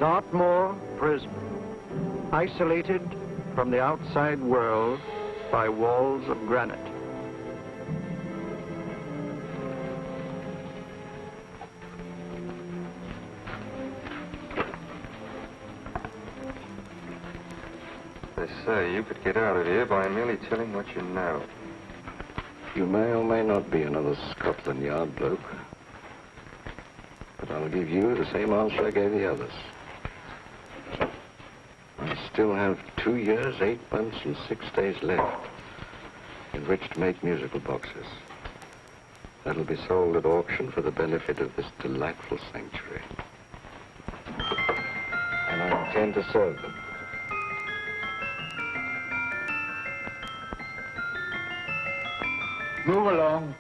Dartmoor prison, isolated from the outside world by walls of granite. They say you could get out of here by merely telling what you know. You may or may not be another Scotland Yard bloke. But I'll give you the same answer I gave the others. I still have 2 years, 8 months, and 6 days left in which to make musical boxes. That'll be sold at auction for the benefit of this delightful sanctuary. And I intend to serve them. Move along.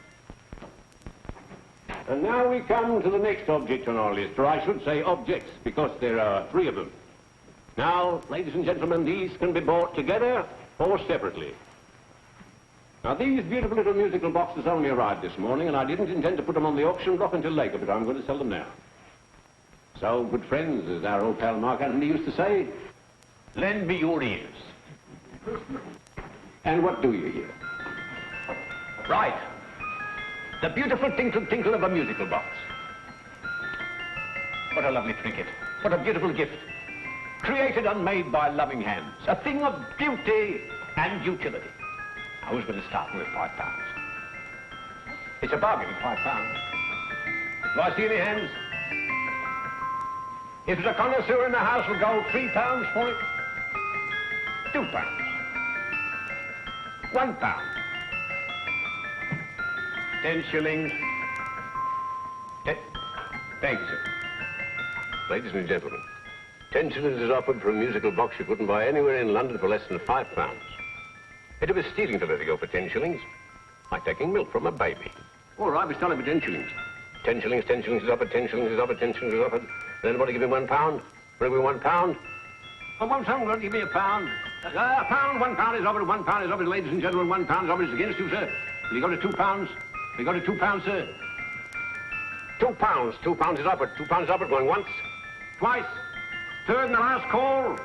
And now we come to the next object on our list, or I should say objects, because there are 3 of them. Now, ladies and gentlemen, these can be bought together or separately. Now, these beautiful little musical boxes only arrived this morning, and I didn't intend to put them on the auction block until later, but I'm going to sell them now. So, good friends, as our old pal Mark Antony used to say, lend me your ears. And what do you hear? Right. The beautiful tinkle-tinkle of a musical box. What a lovely trinket. What a beautiful gift. Created and made by loving hands. A thing of beauty and utility. I was going to start with £5. It's a bargain, £5. Do I see any hands? If there's a connoisseur in the house, we'll go £3 for it. £2. £1. 10 shillings. Thank you, sir. Ladies and gentlemen, 10 shillings is offered for a musical box you couldn't buy anywhere in London for less than £5. It'd be stealing to let it go for 10 shillings. Like taking milk from a baby. All right, we're selling for 10 shillings. 10 shillings, 10 shillings is offered, 10 shillings is offered, 10 shillings is offered. Then anybody give me £1? Bring me £1? Oh, won't someone give me £1? £1, £1 is offered, £1 is offered, ladies and gentlemen, £1 is offered is against you, sir. Will you go to £2? We go to £2, sir. £2. £2 is offered. £2 is offered. Going once, twice, third and the last call.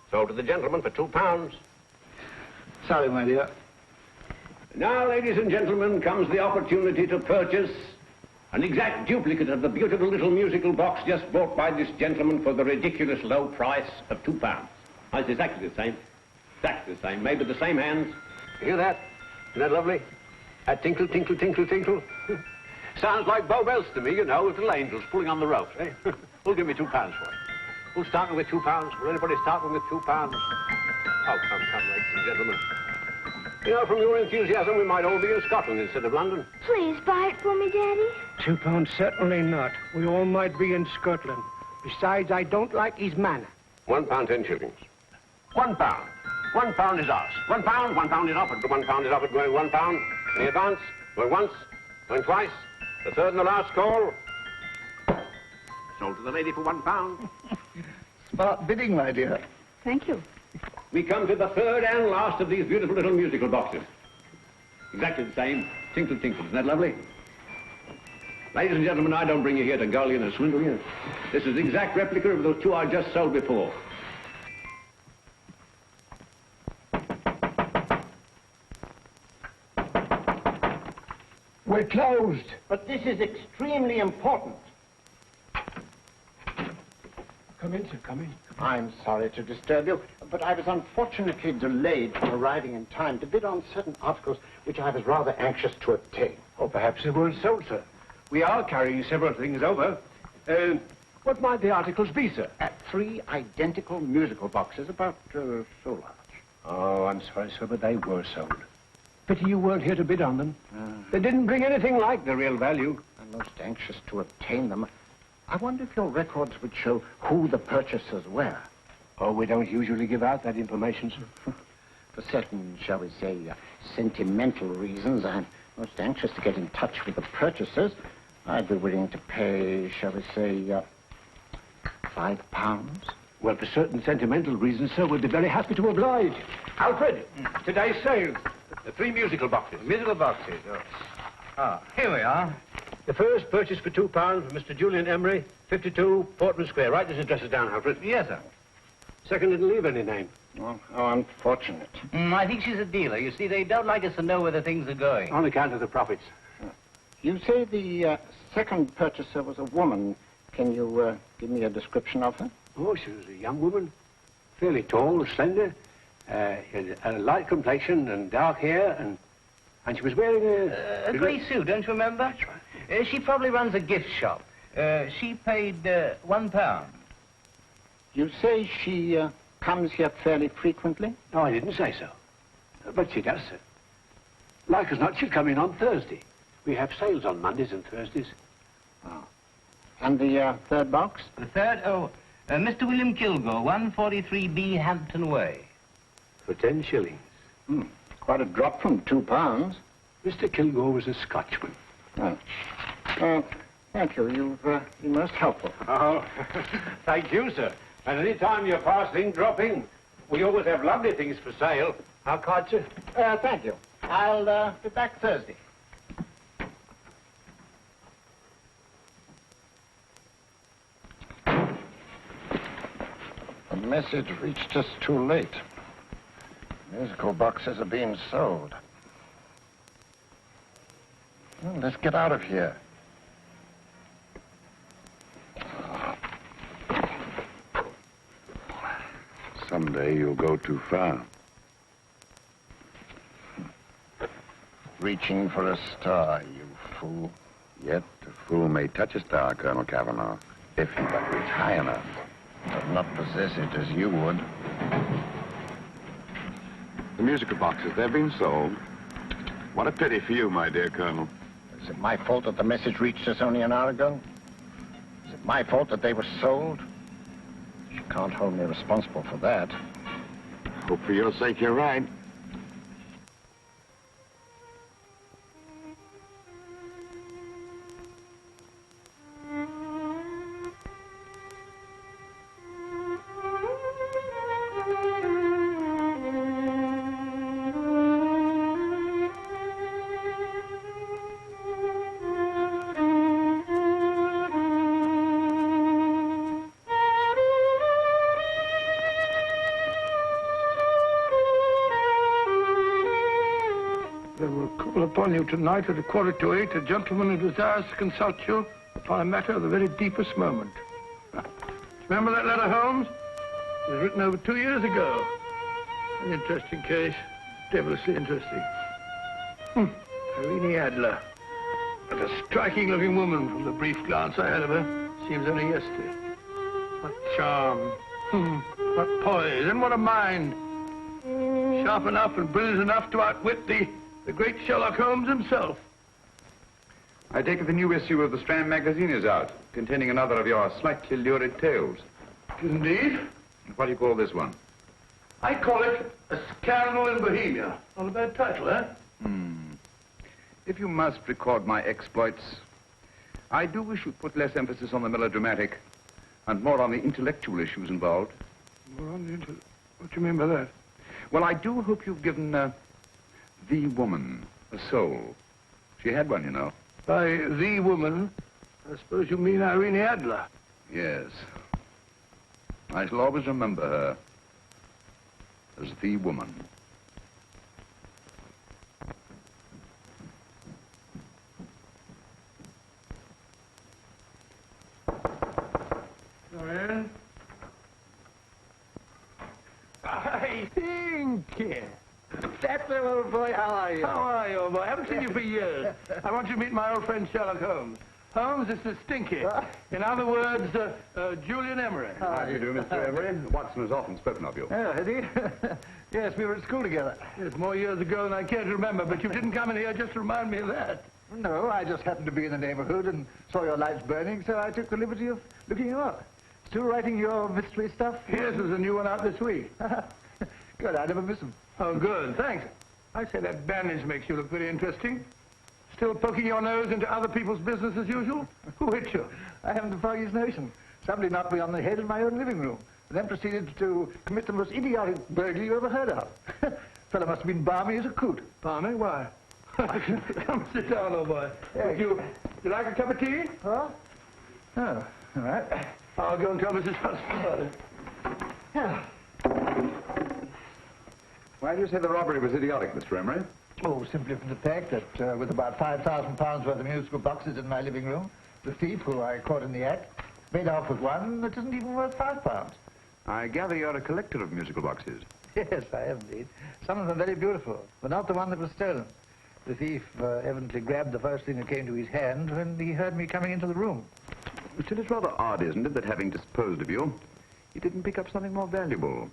Sold to the gentleman for £2. Sorry, my dear. Now, ladies and gentlemen, comes the opportunity to purchase an exact duplicate of the beautiful little musical box just bought by this gentleman for the ridiculous low price of £2. Now, it's exactly the same. Exactly the same. Made with the same hands. You hear that? Isn't that lovely? That tinkle, tinkle, tinkle, tinkle. Sounds like Bow Bells to me, you know, with little angels pulling on the ropes, eh? Who'll give me £2 for it? Who's starting with £2? Will anybody start with £2? Oh, come, ladies and gentlemen. You know, from your enthusiasm, we might all be in Scotland instead of London. Please buy it for me, Daddy. £2, certainly not. We all might be in Scotland. Besides, I don't like his manner. £1, 10 shillings. £1. £1 is ours. £1 is offered. £1 is offered, going £1. Any advance? Going once, going twice, the third and the last call. Sold to the lady for £1. Smart bidding, my dear. Thank you. We come to the third and last of these beautiful little musical boxes. Exactly the same. Tinkle, tinkle. Isn't that lovely? Ladies and gentlemen, I don't bring you here to gull you and swindle you. This is the exact replica of those 2 I just sold before. We're closed. But this is extremely important. Come in, sir, come in. I'm sorry to disturb you, but I was unfortunately delayed from arriving in time to bid on certain articles which I was rather anxious to obtain. Or perhaps they weren't sold, sir. We are carrying several things over. What might the articles be, sir? 3 identical musical boxes, about so large. Oh, I'm sorry, sir, but they were sold. Pity you weren't here to bid on them. They didn't bring anything like the real value. I'm most anxious to obtain them. I wonder if your records would show who the purchasers were. Oh, we don't usually give out that information, sir. For certain, shall we say, sentimental reasons, I'm most anxious to get in touch with the purchasers. I'd be willing to pay, shall we say, £5. Well, for certain sentimental reasons, sir, we'd be very happy to oblige. Alfred, today's sale. The 3 musical boxes. Musical boxes, oh. Ah, here we are. The first purchase for £2 from Mr. Julian Emery, 52 Portman Square. Write this address down, Alfred. Yes, sir. Second didn't leave any name. Oh, how unfortunate. I think she's a dealer. You see, they don't like us to know where the things are going. On account of the profits. You say the second purchaser was a woman. Can you give me a description of her? Oh, she was a young woman. Fairly tall, slender. Had a light complexion and dark hair, and she was wearing A grey suit, don't you remember? That's right. She probably runs a gift shop. She paid £1. You say she comes here fairly frequently? No, I didn't say so. But she does, sir. Like as not, she'll come in on Thursday. We have sales on Mondays and Thursdays. Oh. And the third box? The third? Mr. William Kilgore, 143B Hampton Way. For 10 shillings. Quite a drop from £2. Mr. Kilgore was a Scotchman. Oh. Thank you. You've been most helpful. Oh, thank you, sir. And any time you're passing, drop in. We always have lovely things for sale. Our card, sir? Thank you. I'll be back Thursday. The message reached us too late. Musical boxes are being sold. Well, let's get out of here. Someday you'll go too far. Reaching for a star, you fool. Yet a fool may touch a star, Colonel Cavanaugh, if he but reach high enough. But not possess it as you would. The musical boxes, they've been sold. What a pity for you, my dear Colonel. Is it my fault that the message reached us only an hour ago? Is it my fault that they were sold? You can't hold me responsible for that. Hope for your sake you're right. Upon you tonight at 7:45, a gentleman who desires to consult you upon a matter of the very deepest moment. Remember that letter, Holmes? It was written over 2 years ago. An interesting case, devilishly interesting. Irene Adler. What a striking-looking woman from the brief glance I had of her. Seems only yesterday. What charm. What poise, and what a mind. Sharp enough and brilliant enough to outwit the great Sherlock Holmes himself. I take it the new issue of the Strand magazine is out, containing another of your slightly lurid tales. Indeed. What do you call this one? I call it A Scandal in Bohemia. Not a bad title, eh? If you must record my exploits, I do wish you'd put less emphasis on the melodramatic and more on the intellectual issues involved. More on the what do you mean by that? Well, I do hope you've given the woman a soul. She had one, you know. By the woman, I suppose you mean Irene Adler. Yes. I shall always remember her as the woman. Come in. I think. That's the old boy. How are you? How are you, old boy? I haven't seen you for years. I want you to meet my old friend Sherlock Holmes. Holmes, this is Stinky. In other words, Julian Emery. How do you do, Mr. Emery? Watson has often spoken of you. Oh, has he? Yes, we were at school together. It's more years ago than I care to remember, but you didn't come in here just to remind me of that. No, I just happened to be in the neighborhood and saw your lights burning, so I took the liberty of looking you up. Still writing your mystery stuff? Yes, there's a new one out this week. Good, I never miss them. Oh, good, thanks. I say that bandage makes you look very interesting. Still poking your nose into other people's business as usual? Who hit you? I haven't the foggiest notion. Somebody knocked me on the head in my own living room, and then proceeded to commit the most idiotic burglary you ever heard of. Fellow must have been balmy as a coot. Balmy? Why? Come sit down, old boy. Would you You like a cup of tea? Huh? Oh, all right. I'll go and tell Mrs. Hudson. Yeah. Why do you say the robbery was idiotic, Mr. Emery? Oh, simply from the fact that with about £5,000 worth of musical boxes in my living room, the thief, who I caught in the act, made off with one that isn't even worth £5. I gather you're a collector of musical boxes. Yes, I am indeed. Some of them very beautiful, but not the one that was stolen. The thief evidently grabbed the first thing that came to his hand when he heard me coming into the room. Still, it's rather odd, isn't it, that having disposed of you, he didn't pick up something more valuable.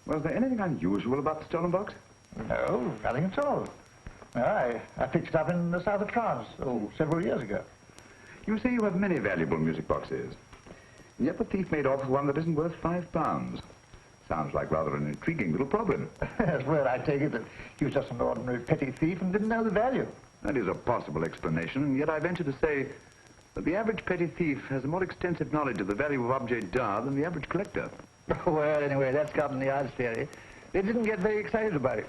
Was there anything unusual about the stolen box? No, nothing at all. No, I picked it up in the south of France, several years ago. You say you have many valuable music boxes, and yet the thief made off with one that isn't worth £5. Sounds like rather an intriguing little problem. Yes, well, I take it that he was just an ordinary petty thief and didn't know the value. That is a possible explanation, and yet I venture to say that the average petty thief has a more extensive knowledge of the value of objets d'art than the average collector. Well, anyway, that's gotten the odds theory. They didn't get very excited about it.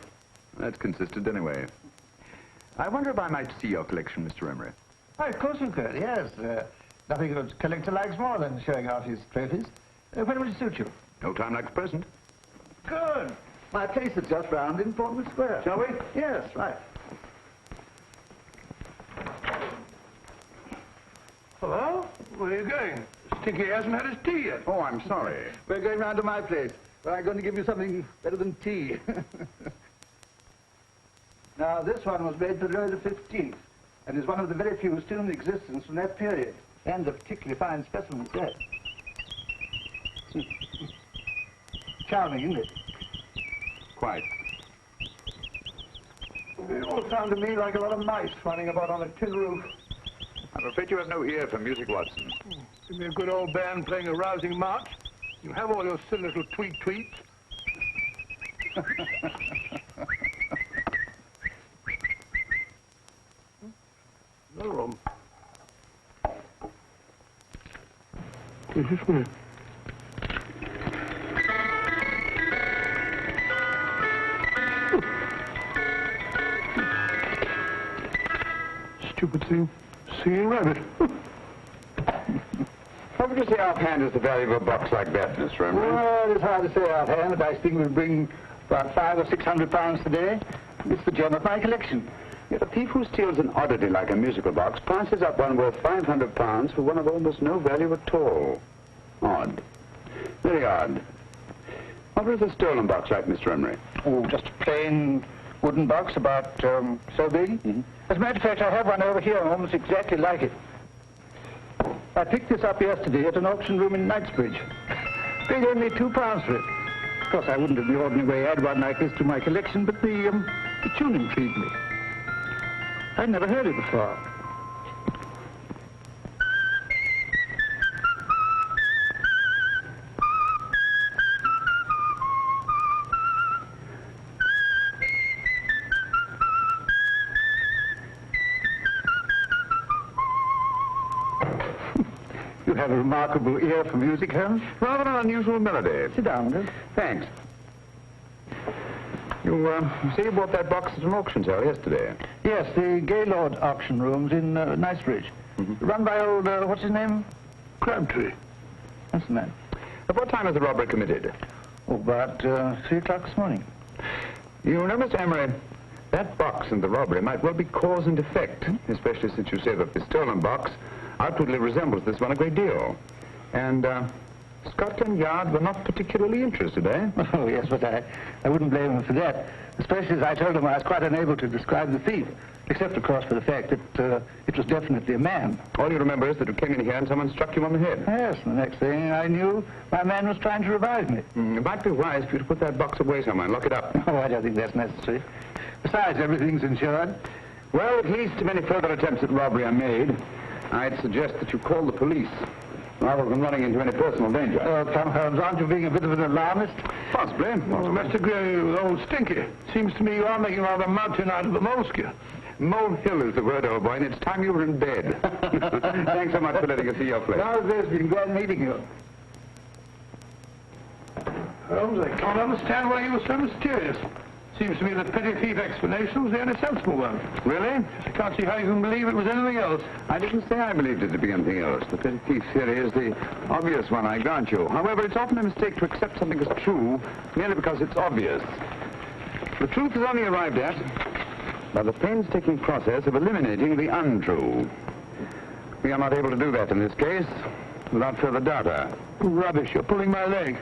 That's consistent anyway. I wonder if I might see your collection, Mr. Emery. Oh, of course you could, yes. Nothing a collector likes more than showing off his trophies. When would it suit you? No time like the present. Good. My place is just round in Portman Square. Shall we? Yes, right. Hello? Where are you going? Stinky hasn't had his tea yet. Oh, I'm sorry. We're going round to my place, where I'm going to give you something better than tea. Now, this one was made for Louis XV, and is one of the very few still in existence from that period, and a particularly fine specimen set. Charming, isn't it? Quite. They all sound to me like a lot of mice running about on a tin roof. I'm afraid you have no ear for music, Watson. Give me a good old band playing a rousing march. You have all your silly little tweets. No room. This is me. Stupid thing. Singing rabbit. How would you say offhand is the value of a box like that, Mr. Emery? Well, it's hard to say offhand, but I think we'll bring about £500 or £600 today. It's the gem of my collection. Yet a thief who steals an oddity like a musical box passes up one worth £500 for one of almost no value at all. Odd. Very odd. What was the stolen box like, Mr. Emery? Oh, just a plain wooden box about so big. As a matter of fact, I have one over here almost exactly like it. I picked this up yesterday at an auction room in Knightsbridge. Paid only £2 for it. Of course, I wouldn't in the ordinary way add one like this to my collection, but the tune intrigued me. I'd never heard it before. You have a remarkable ear for music, Holmes. Rather an unusual melody. Sit down, Holmes. Thanks. You say you bought that box at an auction sale yesterday? Yes, the Gaylord auction rooms in Knightsbridge. Run by old, what's his name? Crabtree. That's the man. At what time was the robbery committed? Oh, about 3 o'clock this morning. You know, Mr. Emery, that box and the robbery might well be cause and effect, especially since you say that the stolen box outwardly resembles this one a great deal. And Scotland Yard were not particularly interested, eh? Oh, yes, but I wouldn't blame them for that, especially as I told them I was quite unable to describe the thief, except, of course, for the fact that it was definitely a man. All you remember is that you came in here and someone struck you on the head. Yes, and the next thing I knew, my man was trying to revive me. It might be wise for you to put that box away somewhere and lock it up. Oh, I don't think that's necessary. Besides, everything's insured. Well, at least if any further attempts at robbery are made, I'd suggest that you call the police, rather than running into any personal danger. Oh, come, Holmes, aren't you being a bit of an alarmist? Possibly. Well, Mr. Gray with old Stinky. Seems to me you are making rather a mountain out of the moleskin. Molehill is the word, old boy, and it's time you were in bed. Thanks so much for letting us see your place. Now, it's been glad meeting you. Holmes, I can't understand why you were so mysterious. Seems to me that petty thief explanation was the only sensible one. Really? I can't see how you can believe it was anything else. I didn't say I believed it to be anything else. The petty thief theory is the obvious one, I grant you. However, it's often a mistake to accept something as true merely because it's obvious. The truth is only arrived at by the painstaking process of eliminating the untrue. We are not able to do that in this case without further data. Rubbish, you're pulling my leg.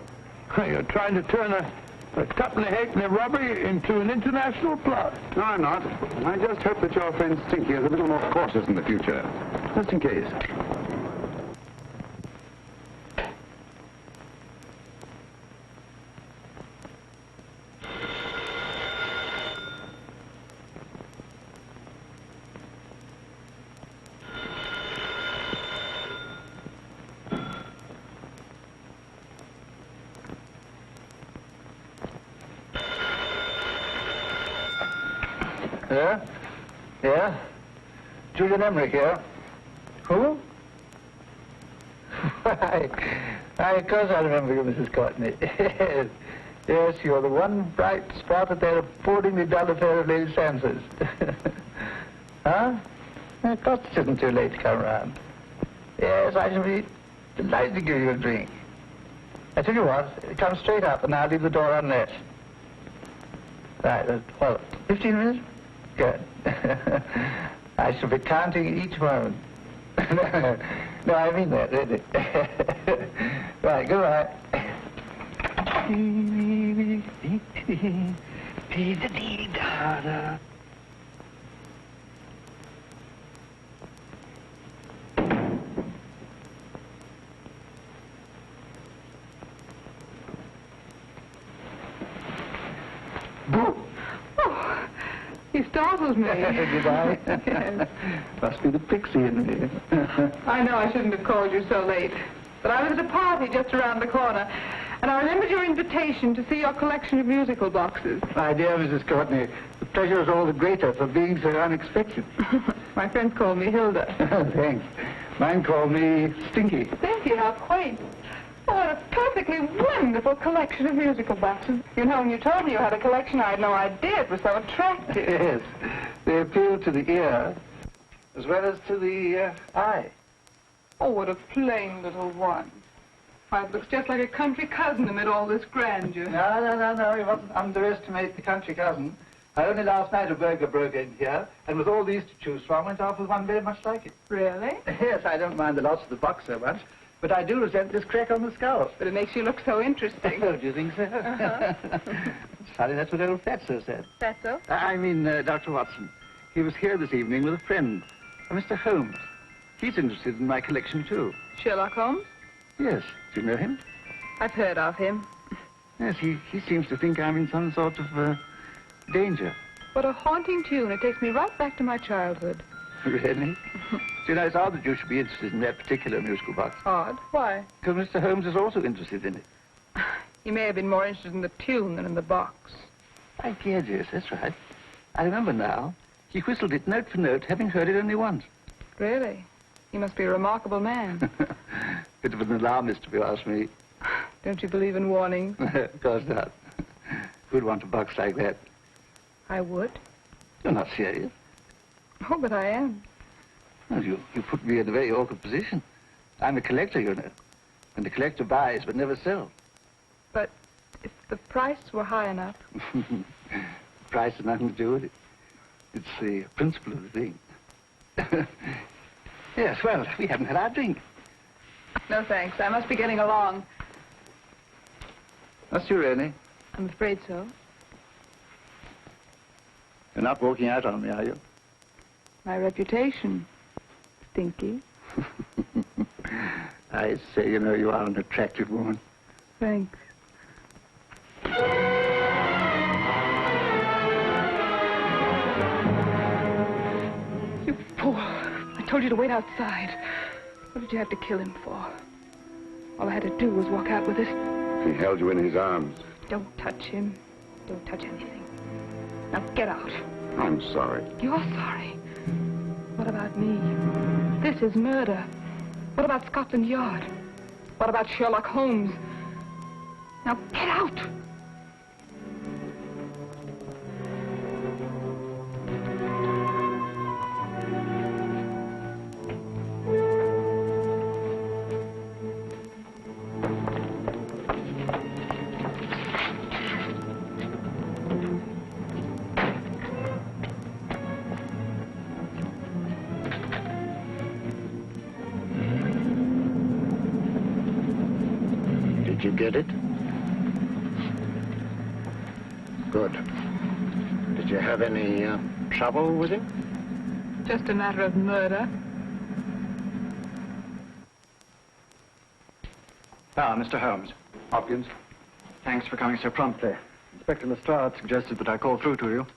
You're trying to turn a cut and a halfpenny robbery into an international plot. No, I'm not. I just hope that your friend Stinky is a little more cautious in the future. Just in case. Yeah? Yeah? Julian Emery here. Who? Why, of course I remember you, Mrs. Courtney. Yes. Yes, you're the one bright spot at that appallingly dull affair of Lady Sansa's. Huh? Of course it isn't too late to come around. Yes, I shall be delighted to give you a drink. I tell you what, come straight up and I'll leave the door unlatched. Right, well, 15 minutes? Good. I shall be counting each moment. No, I mean that, really. Right, goodbye. You startled me. Did I? Yes. Must be the pixie in me. I know I shouldn't have called you so late, but I was at a party just around the corner, and I remembered your invitation to see your collection of musical boxes. My dear Mrs. Courtney, the pleasure is all the greater for being so unexpected. My friends call me Hilda. Thanks. Mine call me Stinky. Stinky, how quaint. Oh, what a perfectly wonderful collection of musical boxes. You know, when you told me you had a collection, I had no idea it was so attractive. Yes. They appeal to the ear as well as to the eye. Oh, what a plain little one. Why, it looks just like a country cousin amid all this grandeur. No. You mustn't underestimate the country cousin. Only last night a burglar broke in here, and with all these to choose from, went off with one very much like it. Really? Yes, I don't mind the loss of the box so much, but I do resent this crack on the skull. But it makes you look so interesting. Oh, do you think so? It's funny, that's what old Fatso said. Fatso? I mean, Dr. Watson. He was here this evening with a friend, Mr. Holmes. He's interested in my collection, too. Sherlock Holmes? Yes. Do you know him? I've heard of him. Yes, he seems to think I'm in some sort of danger. What a haunting tune. It takes me right back to my childhood. Really? You know, it's odd that you should be interested in that particular musical box. Odd? Why? Because Mr. Holmes is also interested in it. He may have been more interested in the tune than in the box. My dear, yes, that's right. I remember now. He whistled it note for note, having heard it only once. Really? He must be a remarkable man. Bit of an alarmist, if you ask me. Don't you believe in warnings? Of course not. Who'd want a box like that? I would. You're not serious. Oh, but I am. Well, you put me in a very awkward position. I'm a collector, you know. And the collector buys but never sells. But if the price were high enough... The price has nothing to do with it. It's the principle of the thing. Yes, well, we haven't had our drink. No, thanks. I must be getting along. Must you really? I'm afraid so. You're not walking out on me, are you? My reputation, Stinky. I say, you know, you are an attractive woman. Thanks. You fool. I told you to wait outside. What did you have to kill him for? All I had to do was walk out with it. He held you in his arms. Don't touch him. Don't touch anything. Now get out. I'm sorry. You're sorry. What about me? This is murder. What about Scotland Yard? What about Sherlock Holmes? Now get out! Did you get it? Good. Did you have any trouble with him? Just a matter of murder. Ah, Mr. Holmes. Hopkins. Thanks for coming so promptly. Inspector Lestrade suggested that I call through to you.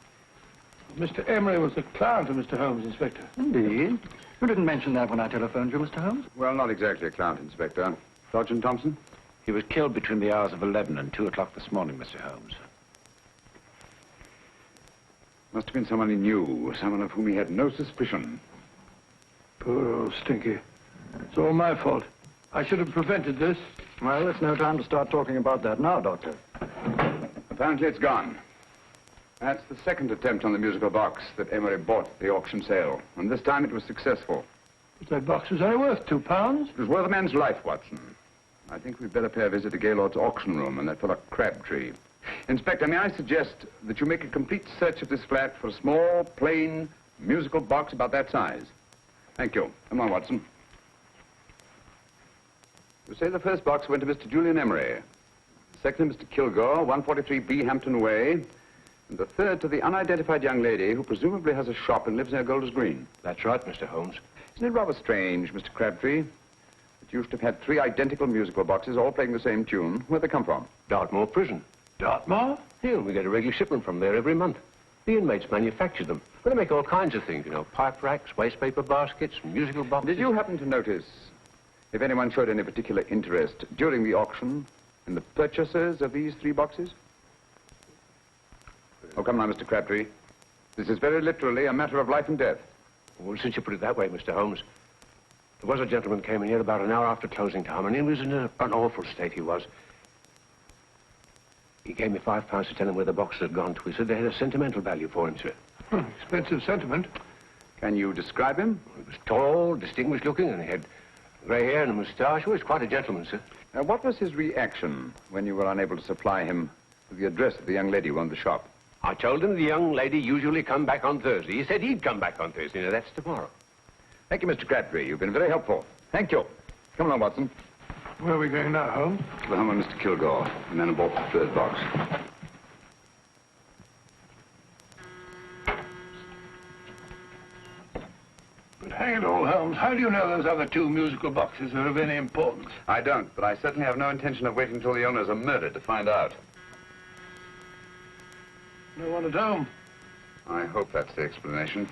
Mr. Emery was the client of Mr. Holmes, Inspector. Indeed. You didn't mention that when I telephoned you, Mr. Holmes. Well, not exactly a client, Inspector. Sergeant Thompson? He was killed between the hours of 11 and 2 o'clock this morning, Mr. Holmes. Must have been someone he knew, someone of whom he had no suspicion. Poor old Stinky. It's all my fault. I should have prevented this. Well, it's no time to start talking about that now, Doctor. Apparently it's gone. That's the second attempt on the musical box that Emery bought at the auction sale. And this time it was successful. But that box was only worth £2. It was worth a man's life, Watson. I think we'd better pay a visit to Gaylord's auction room and that fellow Crabtree. Inspector, may I suggest that you make a complete search of this flat for a small, plain, musical box about that size? Thank you. Come on, Watson. You say the first box went to Mr. Julian Emery. The second to Mr. Kilgore, 143B Hampton Way. And the third to the unidentified young lady who presumably has a shop and lives near Golders Green. That's right, Mr. Holmes. Isn't it rather strange, Mr. Crabtree, that you should have had 3 identical musical boxes all playing the same tune? Where'd they come from? Dartmoor prison. Dartmoor? Here, we get a regular shipment from there every month. The inmates manufacture them. Well, they make all kinds of things, you know, pipe racks, waste paper baskets, musical boxes. Did you happen to notice if anyone showed any particular interest during the auction in the purchasers of these 3 boxes? Oh, come now, Mr. Crabtree. This is very literally a matter of life and death. Well, since you put it that way, Mr. Holmes, there was a gentleman came in here about an hour after closing time, and he was in an awful state, he was. He gave me £5 to tell him where the boxes had gone to. He said they had a sentimental value for him, sir. Expensive sentiment. Can you describe him? He was tall, distinguished looking, and he had grey hair and a moustache. He was quite a gentleman, sir. What was his reaction when you were unable to supply him with the address of the young lady who owned the shop? I told him the young lady usually come back on Thursday. He said he'd come back on Thursday. Now, that's tomorrow. Thank you, Mr. Crabtree. You've been very helpful. Thank you. Come along, Watson. Where are we going now, Holmes? To the home of Mr. Kilgore, the man who bought the 3rd box. But hang it all, Holmes, how do you know those other 2 musical boxes are of any importance? I don't, but I certainly have no intention of waiting until the owners are murdered to find out. No one at home. I hope that's the explanation.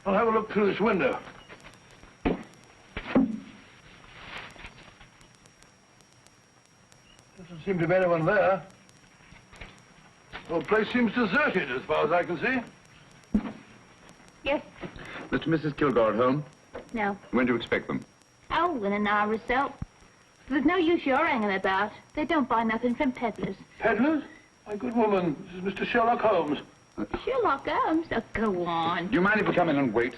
I'll have a look through this window. Doesn't seem to be anyone there. The whole place seems deserted as far as I can see. Yes. Mr. and Mrs. Kilgore at home? No. When do you expect them? Oh, in an hour or so. There's no use your hanging about. They don't buy nothing from peddlers. Peddlers? My good woman, this is Mr. Sherlock Holmes. Sherlock Holmes? Oh, go on. Do you mind if we come in and wait?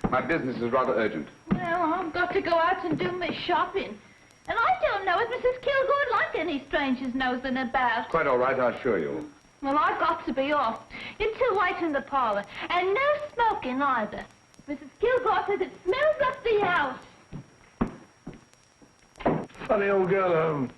My business is rather urgent. Well, I've got to go out and do my shopping. And I don't know if Mrs. Kilgore'd like any strangers nosing about. Quite all right, I assure you. Well, I've got to be off. You two wait in the parlor. And no smoking either. Mrs. Kilgore says it smells up the house. Funny old girl, Holmes.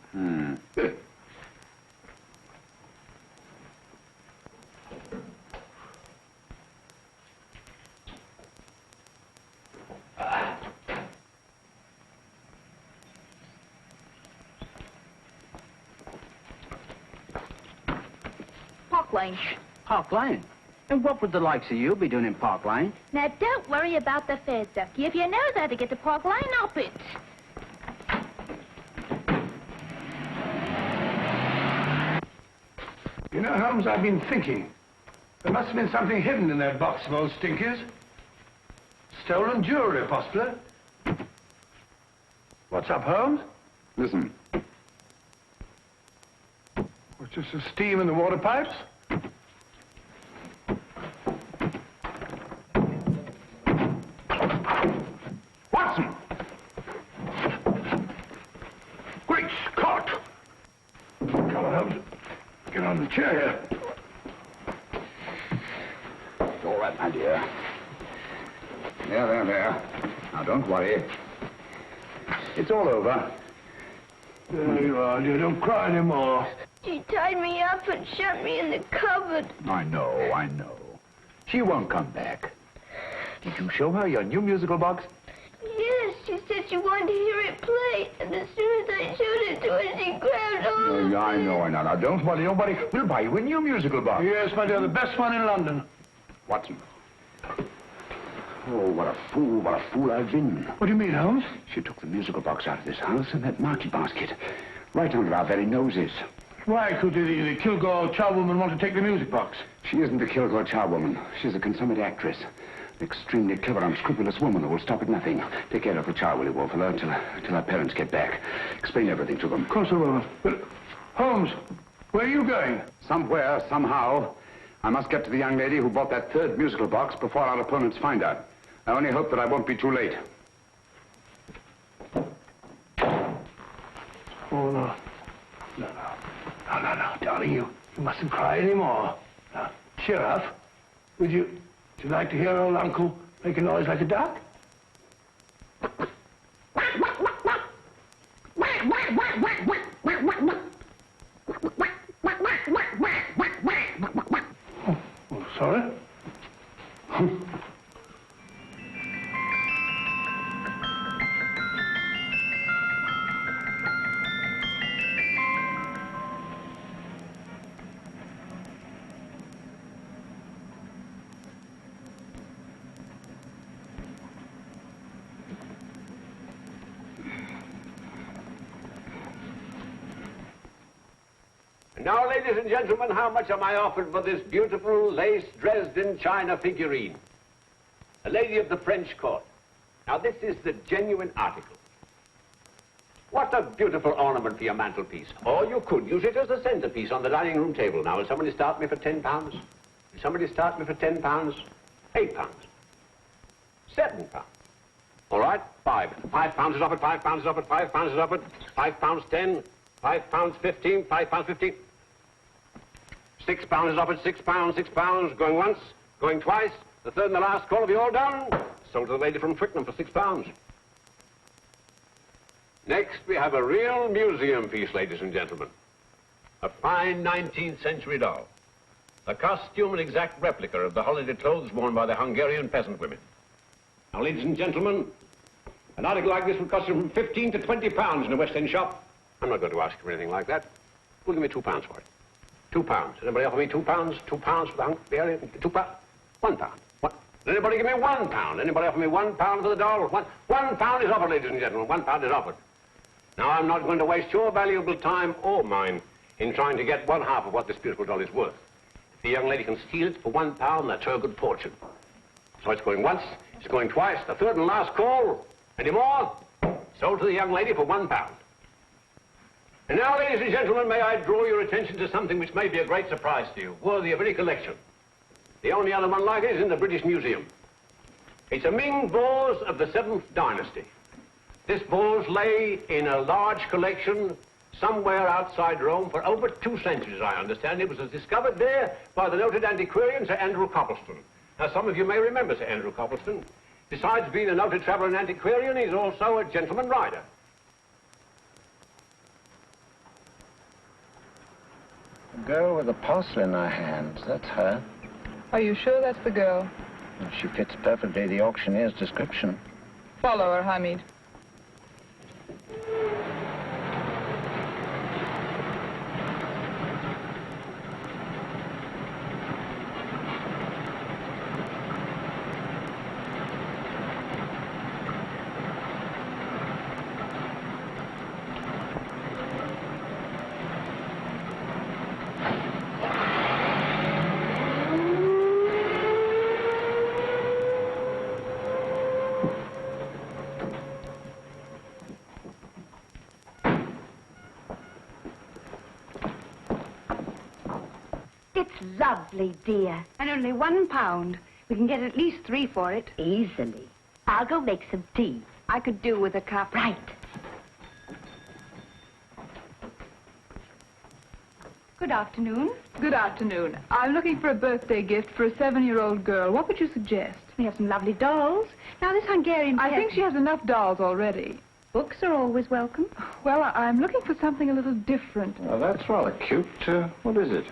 Park Lane. Park Lane? And what would the likes of you be doing in Park Lane? Now, don't worry about the fares, Ducky. If you know how to get to Park Lane, up it. You know, Holmes, I've been thinking. There must have been something hidden in that box of old Stinky's. Stolen jewelry, possibly. What's up, Holmes? Listen. What's just the steam in the water pipes? Watson! Great Scott! Come on, Holmes. Get on the chair here. It's all right, my dear. There. Now, don't worry. It's all over. There you are, dear. Don't cry anymore. She tied me up and shut me in the cupboard. I know. She won't come back. Did you show her your new musical box? Yes, she said she wanted to hear it play, and as soon as I showed it to her, she grabbed hold. I know. Now, don't worry, nobody. We'll buy you a new musical box. Yes, my dear, the best one in London. Watson. Oh, what a fool I've been. What do you mean, Holmes? She took the musical box out of this house in that market basket, right under our very noses. Why could the Kilgore charwoman want to take the music box? She isn't a Kilgore charwoman. She's a consummate actress. An extremely clever, unscrupulous woman who will stop at nothing. Take care of the child, will you, Wolf, until our parents get back. Explain everything to them. Of course I will. But, Holmes, where are you going? Somewhere, somehow. I must get to the young lady who bought that third musical box before our opponents find out. I only hope that I won't be too late. Oh, no. No, darling, you mustn't cry anymore. Now, cheer up. Would you like to hear old Uncle make a noise like a duck? Oh, sorry. Now, ladies and gentlemen, how much am I offered for this beautiful lace Dresden china figurine? A lady of the French court. Now, this is the genuine article. What a beautiful ornament for your mantelpiece. Or you could use it as a centerpiece on the dining room table. Now, will somebody start me for £10? Will somebody start me for £10? £8? £7? All right, £5 is offered, £5 is offered, £5 is offered, £5.10, £5.15, £5.15. £6 is offered, £6, going once, going twice. The third and the last call, have you all done? Sold to the lady from Twickenham for £6. Next, we have a real museum piece, ladies and gentlemen. A fine 19th century doll. A costume and exact replica of the holiday clothes worn by the Hungarian peasant women. Now, ladies and gentlemen, an article like this would cost you from £15 to £20 in a West End shop. I'm not going to ask you for anything like that. Who'll give me £2 for it? £2. Anybody offer me £2? £2 for the Hungarian? £2? £1. What? Anybody give me £1? Anybody offer me £1 for the doll? £1 is offered, ladies and gentlemen. £1 is offered. Now, I'm not going to waste your valuable time or mine in trying to get one half of what this beautiful doll is worth. If the young lady can steal it for £1, that's her good fortune. So it's going once, it's going twice, the third and last call. Any more? Sold to the young lady for £1. And now, ladies and gentlemen, may I draw your attention to something which may be a great surprise to you, worthy of any collection. The only other one like it is in the British Museum. It's a Ming vase of the 7th dynasty. This vase lay in a large collection somewhere outside Rome for over 2 centuries, I understand. It was discovered there by the noted antiquarian Sir Andrew Coppleston. Now, some of you may remember Sir Andrew Coppleston. Besides being a noted traveller and antiquarian, he's also a gentleman rider. The girl with the parcel in her hand, that's her. Are you sure that's the girl? She fits perfectly the auctioneer's description. Follow her, Hamid. Lovely, dear. And only £1. We can get at least 3 for it. Easily. I'll go make some tea. I could do with a cup. Right. Good afternoon. Good afternoon. I'm looking for a birthday gift for a 7-year-old girl. What would you suggest? We have some lovely dolls. Now, this Hungarian... I think she has enough dolls already. Books are always welcome. Well, I'm looking for something a little different. Oh, that's rather cute. What is it?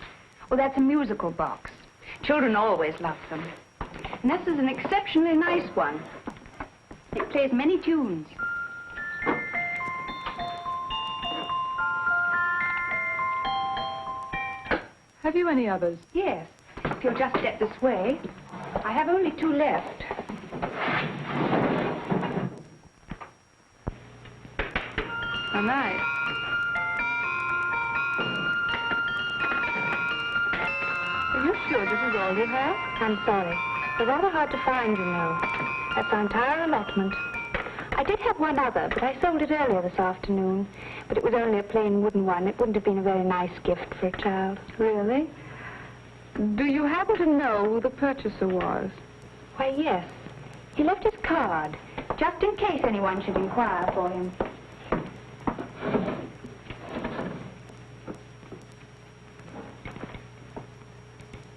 Well, that's a musical box. Children always love them. And this is an exceptionally nice one. It plays many tunes. Have you any others? Yes. If you'll just step this way. I have only 2 left. How nice. Are you sure this is all you have? I'm sorry. They're rather hard to find, you know. That's our entire allotment. I did have one other, but I sold it earlier this afternoon. But it was only a plain wooden one. It wouldn't have been a very nice gift for a child. Really? Do you happen to know who the purchaser was? Why, yes. He left his card, just in case anyone should inquire for him.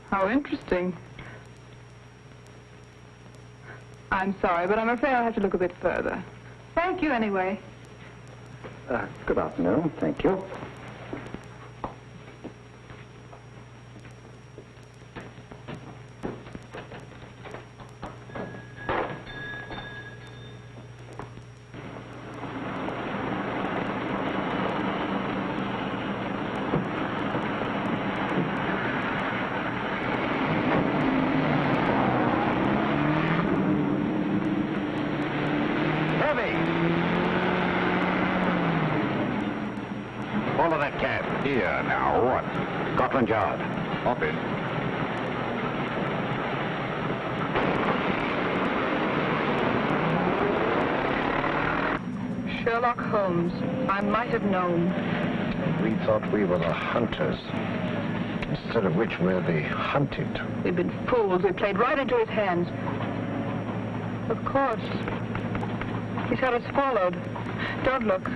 How interesting. I'm sorry, but I'm afraid I'll have to look a bit further. Thank you, anyway. Good afternoon. Thank you. Follow that cab. Here, now, what? Scotland Yard. Off it. Sherlock Holmes. I might have known. We thought we were the hunters, instead of which we're the hunted. We've been fools. We played right into his hands. Of course. He's had us followed. Don't look.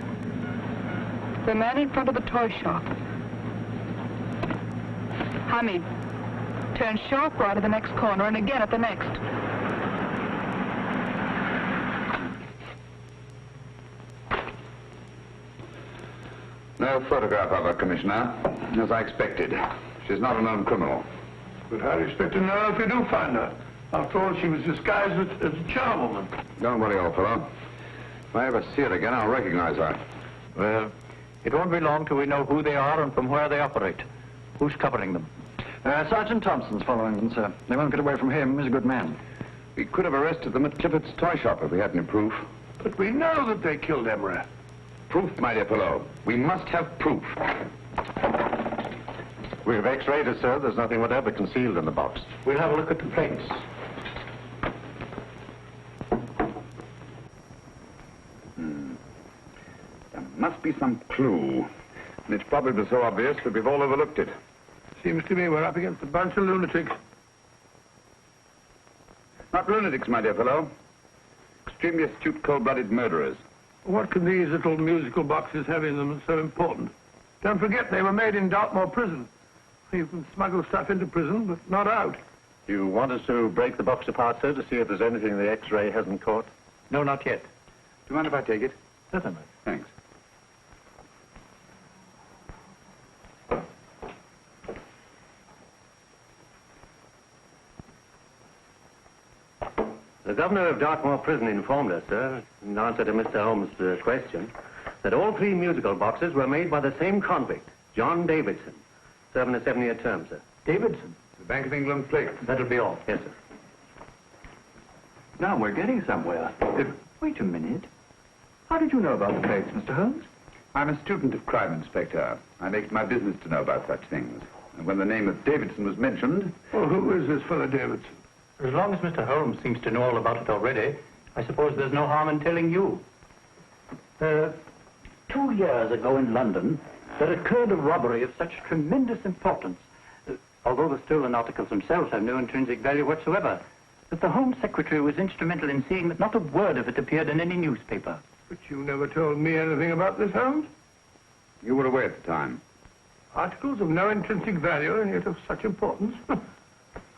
The man in front of the toy shop. Hamid. Turn sharp right at the next corner and again at the next. No photograph of her, Commissioner, as I expected. She's not a known criminal. But how do you expect to know if you do find her? After all, she was disguised as a charwoman. Don't worry, old fellow. If I ever see her again, I'll recognize her. Well, it won't be long till we know who they are and from where they operate. Who's covering them? Sergeant Thompson's following them, sir. They won't get away from him. He's a good man. We could have arrested them at Clifford's toy shop if we had any proof. But we know that they killed Emery. Proof, my dear fellow. We must have proof. We've x-rayed it, sir. There's nothing whatever concealed in the box. We'll have a look at the plates. There must be some clue. And it's probably so obvious that we've all overlooked it. Seems to me we're up against a bunch of lunatics. Not lunatics, my dear fellow. Extremely astute, cold-blooded murderers. What can these little musical boxes have in them that's so important? Don't forget, they were made in Dartmoor prison. You can smuggle stuff into prison, but not out. You want us to break the box apart, sir, to see if there's anything the X-ray hasn't caught? No, not yet. Do you mind if I take it? Certainly. Thanks. The governor of Dartmoor prison informed us, sir, in answer to Mr. Holmes' question, that all 3 musical boxes were made by the same convict, John Davidson, serving a 7-year term, sir. Davidson? The Bank of England plate. That'll be all. Yes, sir. Now we're getting somewhere. Wait a minute. How did you know about the plates, Mr. Holmes? I'm a student of crime, Inspector. I make it my business to know about such things. And when the name of Davidson was mentioned... Well, who is this fellow Davidson? As long as Mr. Holmes seems to know all about it already, I suppose there's no harm in telling you. 2 years ago in London, there occurred a robbery of such tremendous importance, although the stolen articles themselves have no intrinsic value whatsoever, that the Home Secretary was instrumental in seeing that not a word of it appeared in any newspaper. But you never told me anything about this, Holmes. You were away at the time. Articles of no intrinsic value and yet of such importance?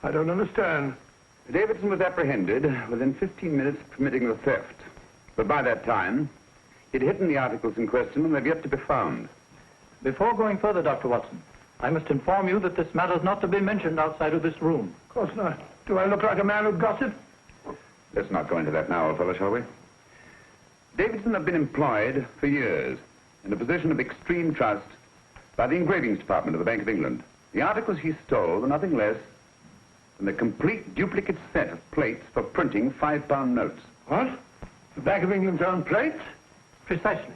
I don't understand. Davidson was apprehended within 15 minutes of committing the theft. But by that time, He'd hidden the articles in question, and they've yet to be found. Before going further, Dr. Watson, I must inform you that this matter is not to be mentioned outside of this room. Of course not. Do I look like a man who'd gossip? Let's not go into that now, old fellow, shall we? Davidson had been employed for years in a position of extreme trust by the engravings department of the Bank of England. The articles he stole were nothing less than a complete duplicate set of plates for printing £5 notes. What? The Bank of England's own plates? Precisely.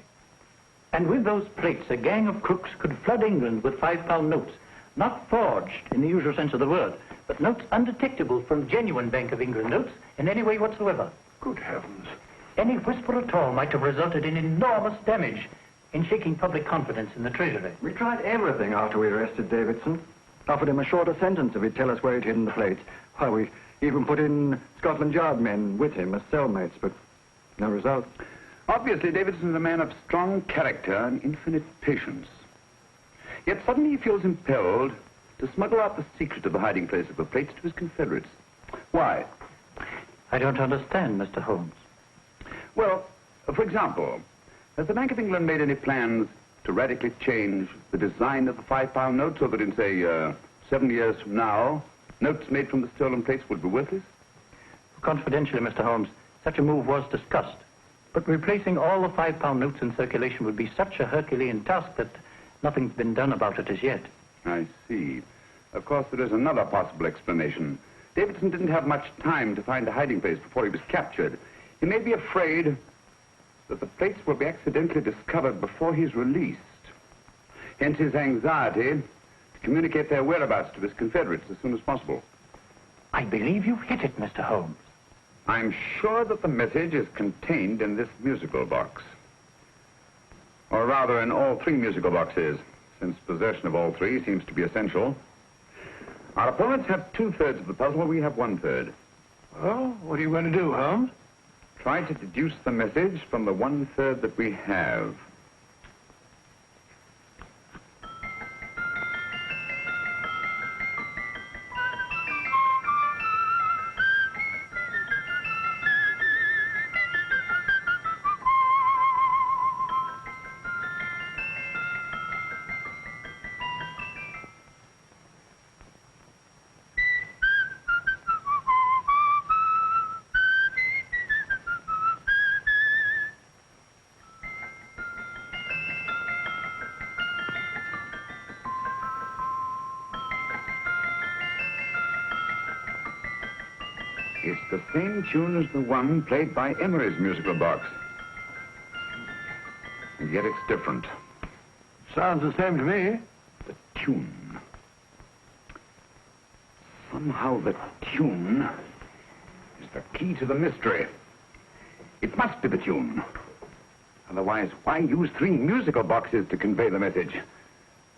And with those plates, a gang of crooks could flood England with £5 notes, not forged in the usual sense of the word, but notes undetectable from genuine Bank of England notes in any way whatsoever. Good heavens. Any whisper at all might have resulted in enormous damage in shaking public confidence in the Treasury. We tried everything after we arrested Davidson. Offered him a shorter sentence if he'd tell us where he'd hidden the plates. Why, we even put in Scotland Yard men with him as cellmates, but no result. Obviously, Davidson is a man of strong character and infinite patience. Yet suddenly he feels impelled to smuggle out the secret of the hiding place of the plates to his confederates. Why? I don't understand, Mr. Holmes. Well, for example, has the Bank of England made any plans to radically change the design of the £5 note so that in, say, 7 years from now, notes made from the stolen plates would be worthless? Confidentially, Mr. Holmes, such a move was discussed. But replacing all the £5 notes in circulation would be such a Herculean task that nothing's been done about it as yet. I see. Of course, there is another possible explanation. Davidson didn't have much time to find a hiding place before he was captured. He may be afraid that the plates will be accidentally discovered before he's released. Hence his anxiety to communicate their whereabouts to his confederates as soon as possible. I believe you've hit it, Mr. Holmes. I'm sure that the message is contained in this musical box. Or rather, in all 3 musical boxes, since possession of all 3 seems to be essential. Our opponents have 2/3 of the puzzle, we have 1/3. Well, what are you going to do, Holmes? Try to deduce the message from the 1/3 that we have. It's the same tune as the one played by Emery's musical box. And yet it's different. Sounds the same to me. The tune. Somehow the tune is the key to the mystery. It must be the tune. Otherwise, why use 3 musical boxes to convey the message?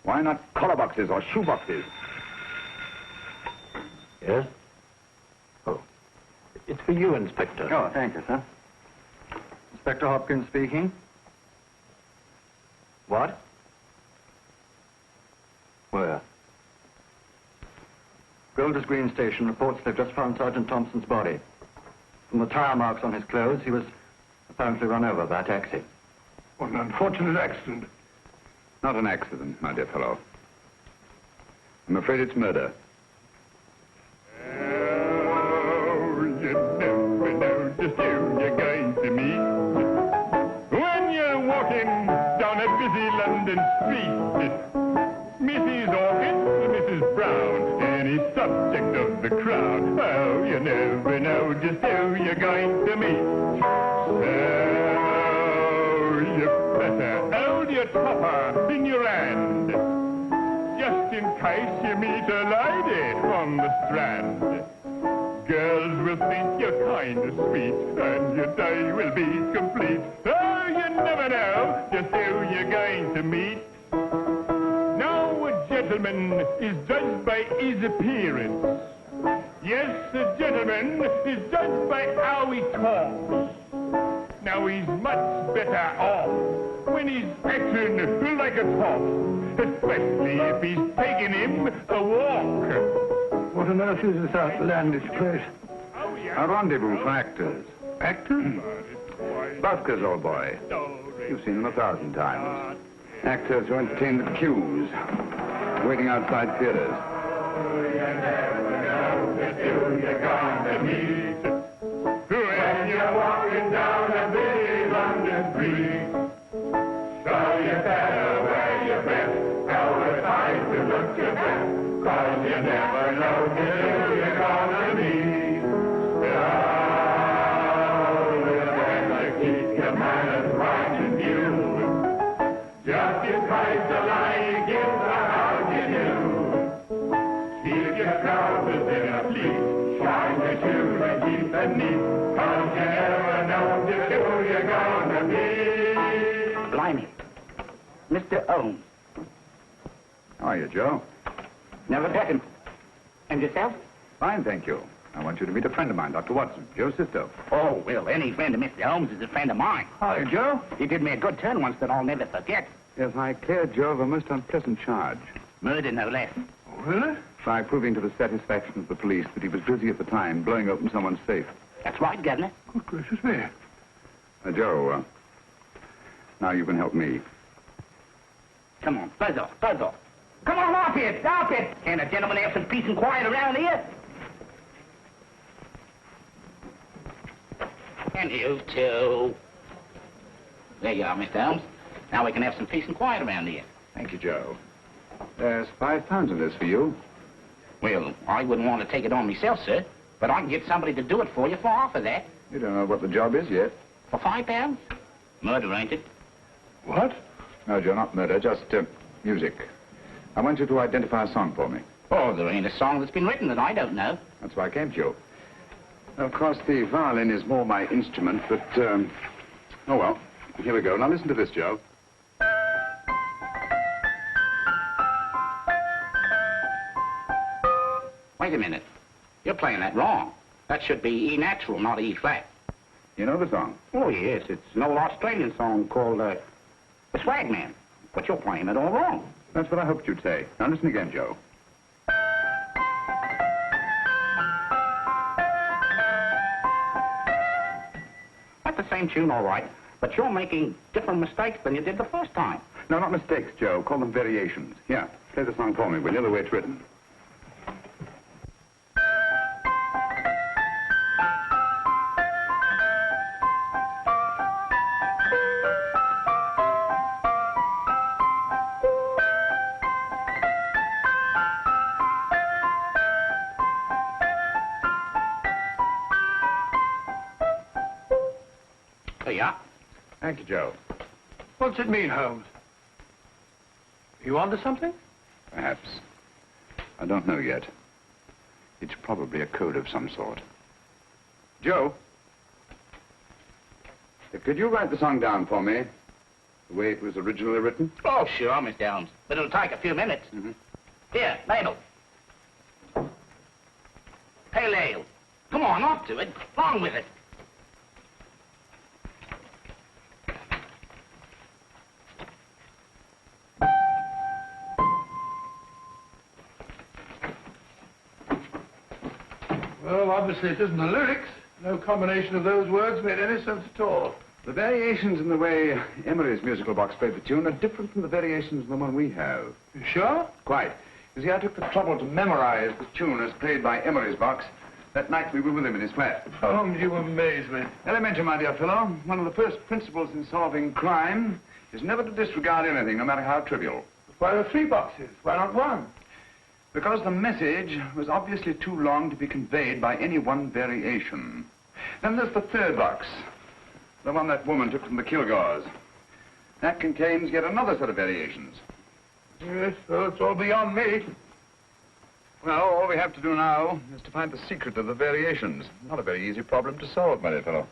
Why not collar boxes or shoe boxes? Yes? Oh. It's for you, Inspector. Oh, thank you, sir. Inspector Hopkins speaking. What? Where? Golders Green Station reports they've just found Sergeant Thompson's body. From the tire marks on his clothes, he was apparently run over by a taxi. What an unfortunate accident. Not an accident, my dear fellow. I'm afraid it's murder. You never know just who you're going to meet when you're walking down a busy London street. Mrs. Orchid, Mrs. Brown, any subject of the crowd. Oh, you never know just who you're going to meet. So you better hold your topper in your hand, just in case you meet a lady on the Strand. Girls will think you're kind of sweet, and your day will be complete. Oh, you never know just who you're going to meet. Now a gentleman is judged by his appearance. Yes, a gentleman is judged by how he talks. Now he's much better off when he's acting like a top, especially if he's taking him a walk. What on earth is this outlandish place? A rendezvous for actors. Actors? Buskers, old boy. You've seen them 1,000 times. Actors who entertain the queues, waiting outside theaters. You're gonna meet when you're walking down a busy London street. So you better wear your best, know the time to look your best, 'cause you never know who you're gonna meet. Oh, you better keep your manners right in view. Just in case the lie you give the how you do. Keep your trousers in a pleat, shine your shoes and keep them neat, 'cause you never know just who you're gonna be. Blimey. Mr. Holmes. How are you, Joe? Never met him. And yourself? Fine, thank you. I want you to meet a friend of mine, Dr. Watson, Joe's sister. Oh, well, any friend of Mr. Holmes is a friend of mine. Hi, Joe. He did me a good turn once that I'll never forget. Yes, I cleared Joe of a most unpleasant charge. Murder, no less. Oh, really? By proving to the satisfaction of the police that he was busy at the time blowing open someone's safe. That's right, Governor. Good gracious me. Joe, now you can help me. Come on, buzz off, buzz off. Come on, off it, off it. Can't a gentleman have some peace and quiet around here? And you too. There you are, Mr. Holmes. Now we can have some peace and quiet around here. Thank you, Joe. There's £5 in this for you. Well, I wouldn't want to take it on myself, sir, but I can get somebody to do it for you for half of that. You don't know what the job is yet. For £5? Murder, ain't it? What? No, Joe, not murder, just music. I want you to identify a song for me. Oh, there ain't a song that's been written that I don't know. That's why I came to you. Of course, the violin is more my instrument, but, oh, well, here we go. Now listen to this, Joe. Wait a minute. You're playing that wrong. That should be E natural, not E flat. You know the song? Oh, yes. It's an old Australian song called, the Swagman. But you're playing it all wrong. That's what I hoped you'd say. Now listen again, Joe. That's the same tune, all right. But you're making different mistakes than you did the first time. No, not mistakes, Joe. Call them variations. Here, play the song for me, will you, the way it's written. Yeah. Thank you, Joe. What's it mean, Holmes? You onto something? Perhaps. I don't know yet. It's probably a code of some sort. Joe? Could you write the song down for me? The way it was originally written? Oh, sure, Mr. Holmes. But it'll take a few minutes. Mm-hmm. Here, ladle. Pale ale. Come on, off to it. Along with it. Well, obviously it isn't the lyrics. No combination of those words made any sense at all. The variations in the way Emery's musical box played the tune are different from the variations in the one we have. You sure? Quite. You see, I took the trouble to memorize the tune as played by Emery's box that night we were with him in his flat. Holmes, you amaze me. Elementary, my dear fellow. One of the first principles in solving crime is never to disregard anything, no matter how trivial. Why are there 3 boxes? Why not 1? Because the message was obviously too long to be conveyed by any one variation. Then there's the 3rd box, the one that woman took from the Kilgores. That contains yet another set of variations. Yes, well, it's all beyond me. Well, all we have to do now is to find the secret of the variations. Not a very easy problem to solve, my dear fellow.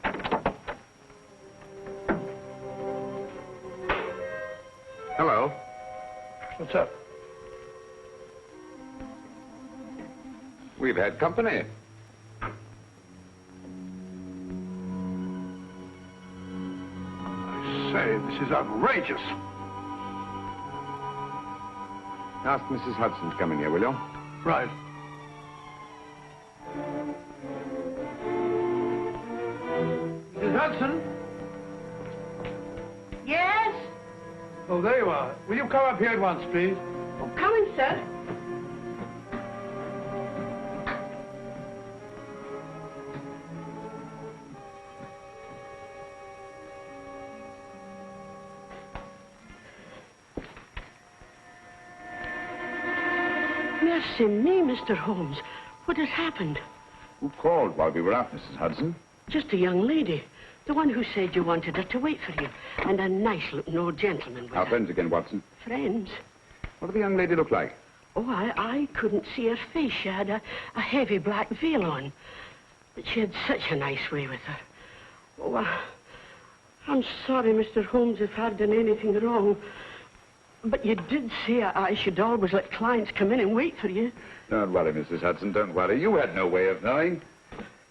Hello. What's up? We've had company. I say, this is outrageous. Ask Mrs. Hudson to come in here, will you? Right. Mrs. Hudson? Yes? Oh, there you are. Will you come up here at once, please? Oh, coming, sir. Mercy me, Mr. Holmes. What has happened? Who called while we were out, Mrs. Hudson? Just a young lady. The one who said you wanted her to wait for you. And a nice-looking old gentleman with Our her. friends again, Watson. Friends? What did the young lady look like? Oh, I couldn't see her face. She had a heavy black veil on. But she had such a nice way with her. Oh, I'm sorry, Mr. Holmes, if I've done anything wrong. But you did say I should always let clients come in and wait for you. Don't worry, Mrs. Hudson, don't worry. You had no way of knowing.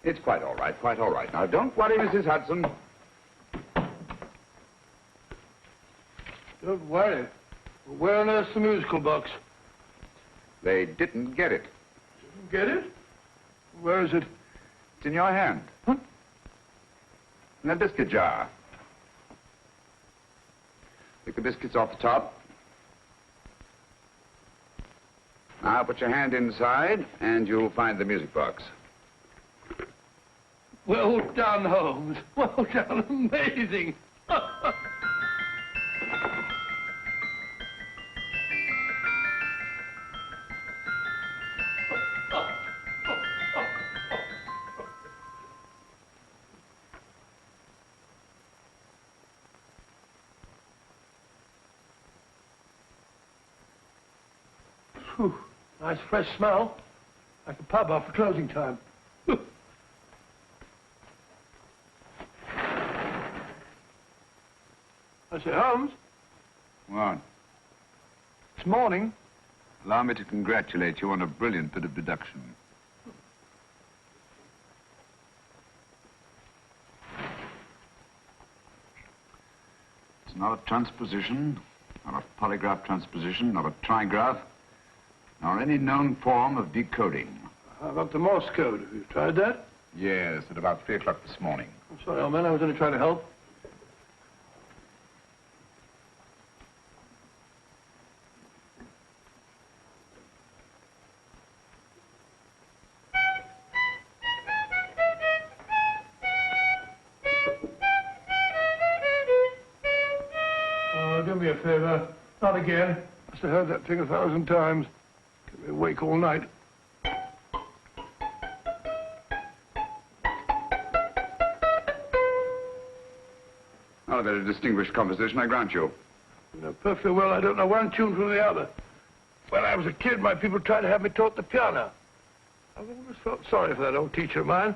It's quite all right, quite all right. Now, don't worry, Mrs. Hudson. Don't worry. Where on earth's the musical box? They didn't get it. Didn't get it? Where is it? It's in your hand. Huh? In that biscuit jar. Pick the biscuits off the top. Now put your hand inside, and you'll find the music box. Well done, Holmes. Well done. Amazing. Whew. Nice fresh smell. Like a pub after closing time. I say, Holmes. What? It's morning. Allow me to congratulate you on a brilliant bit of deduction. It's not a transposition, not a polygraph transposition, not a trigraph, nor any known form of decoding. How about the Morse code? Have you tried that? Yes, at about 3 o'clock this morning. I'm sorry, old man. I was only trying to help. Oh, do me a favor. Not again. Must have heard that thing 1,000 times. Kept me awake all night. Not a very distinguished composition, I grant you. You know perfectly well I don't know one tune from the other. When I was a kid, my people tried to have me taught the piano. I've always felt sorry for that old teacher of mine.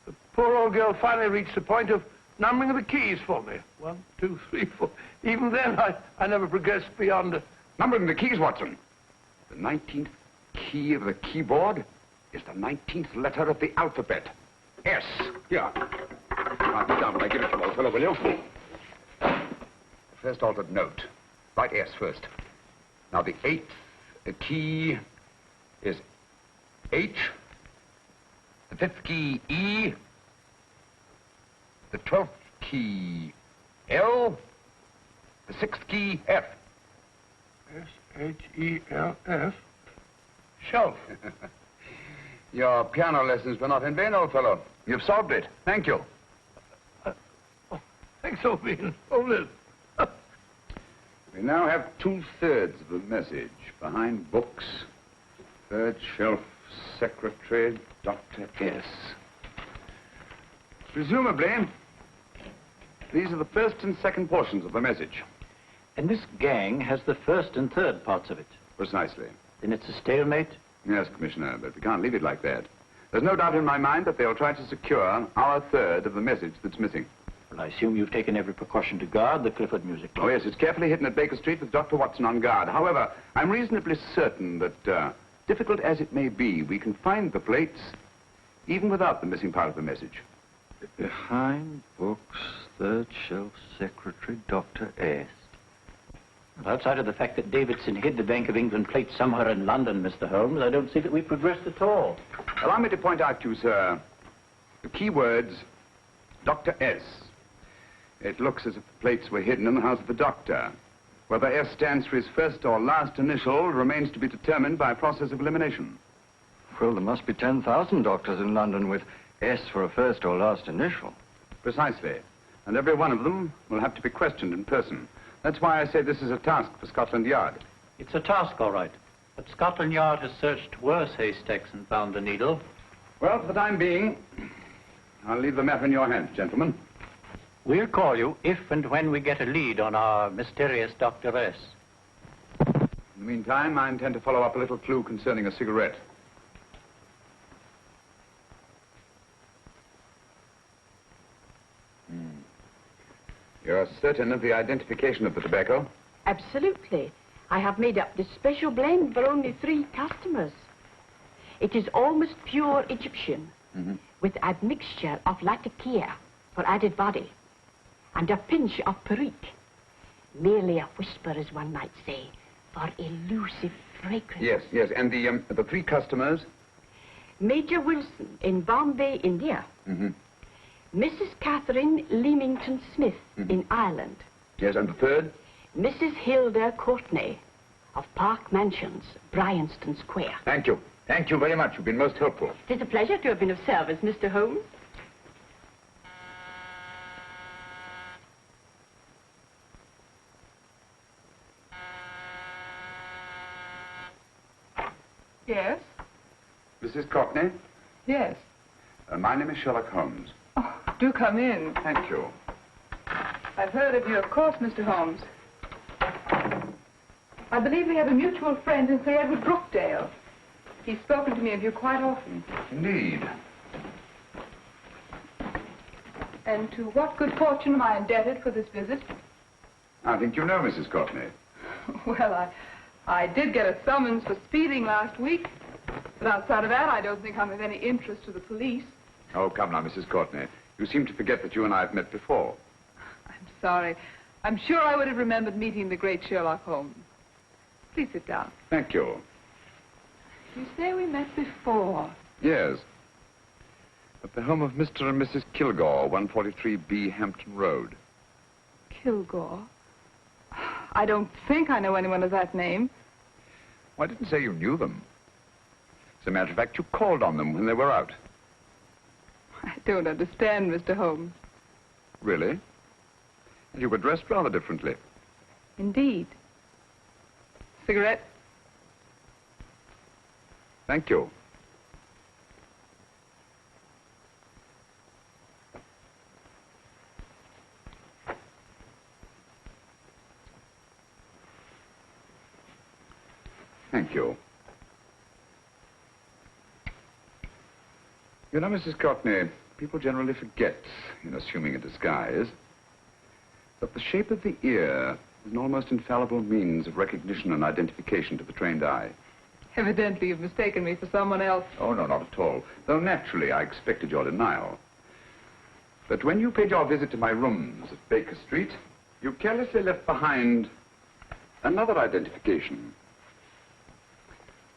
The poor old girl finally reached the point of numbering the keys for me. 1, 2, 3, 4. Even then, I never progressed beyond... Numbering the keys, Watson. The 19th key of the keyboard is the 19th letter of the alphabet. S. Here. Write it down when I give it to you, old fellow, will you? The first altered note. Write S first. Now, the 8th key is H. The 5th key, E. The 12th key, L. The 6th key, F. S-H-E-L-F. Shelf. Your piano lessons were not in vain, old fellow. You've solved it. Thank you. Thanks, old bean. Hold it. We now have 2/3 of the message. Behind books, third shelf, secretary, Dr. S. Presumably, these are the first and second portions of the message. And this gang has the first and third parts of it. Precisely. Then it's a stalemate? Yes, Commissioner, but we can't leave it like that. There's no doubt in my mind that they'll try to secure our third of the message that's missing. Well, I assume you've taken every precaution to guard the Clifford music box. Oh, yes, it's carefully hidden at Baker Street with Dr. Watson on guard. However, I'm reasonably certain that, difficult as it may be, we can find the plates even without the missing part of the message. Behind books, third shelf, secretary, Dr. S. Well, outside of the fact that Davidson hid the Bank of England plate somewhere in London, Mr. Holmes, I don't see that we've progressed at all. Allow me to point out to you, sir, the key words, Dr. S. It looks as if the plates were hidden in the house of the doctor. Whether S stands for his first or last initial remains to be determined by a process of elimination. Well, there must be 10,000 doctors in London with S for a first or last initial. Precisely. And every one of them will have to be questioned in person. That's why I say this is a task for Scotland Yard. It's a task, all right. But Scotland Yard has searched worse haystacks and found the needle. Well, for the time being, I'll leave the matter in your hands, gentlemen. We'll call you if and when we get a lead on our mysterious Dr. S. In the meantime, I intend to follow up a little clue concerning a cigarette. You're certain of the identification of the tobacco? Absolutely. I have made up this special blend for only 3 customers. It is almost pure Egyptian, with admixture of latakia for added body, and a pinch of perique. Merely a whisper, as one might say, for elusive fragrance. Yes, yes. And the 3 customers? Major Wilson in Bombay, India. Mrs. Catherine Leamington Smith in Ireland. Yes, and the 3rd? Mrs. Hilda Courtney of Park Mansions, Bryanston Square. Thank you. Thank you very much. You've been most helpful. It is a pleasure to have been of service, Mr. Holmes. Yes? Mrs. Courtney? Yes. My name is Sherlock Holmes. Oh, do come in. Thank you. I've heard of you, of course, Mr. Holmes. I believe we have a mutual friend in Sir Edward Brookdale. He's spoken to me of you quite often. Indeed. And to what good fortune am I indebted for this visit? I think you know Mrs. Courtney. Well, I did get a summons for speeding last week. But outside of that, I don't think I'm of any interest to the police. Oh, come now, Mrs. Courtney. You seem to forget that you and I have met before. I'm sorry. I'm sure I would have remembered meeting the great Sherlock Holmes. Please sit down. Thank you. You say we met before. Yes. At the home of Mr. and Mrs. Kilgore, 143B Hampton Road. Kilgore? I don't think I know anyone of that name. Well, I didn't say you knew them. As a matter of fact, you called on them when they were out. I don't understand, Mr. Holmes. Really? And you were dressed rather differently. Indeed. Cigarette? Thank you. Thank you. You know, Mrs. Courtney, people generally forget, in assuming a disguise, that the shape of the ear is an almost infallible means of recognition and identification to the trained eye. Evidently, you've mistaken me for someone else. Oh, no, not at all. Though naturally, I expected your denial. But when you paid your visit to my rooms at Baker Street, you carelessly left behind another identification.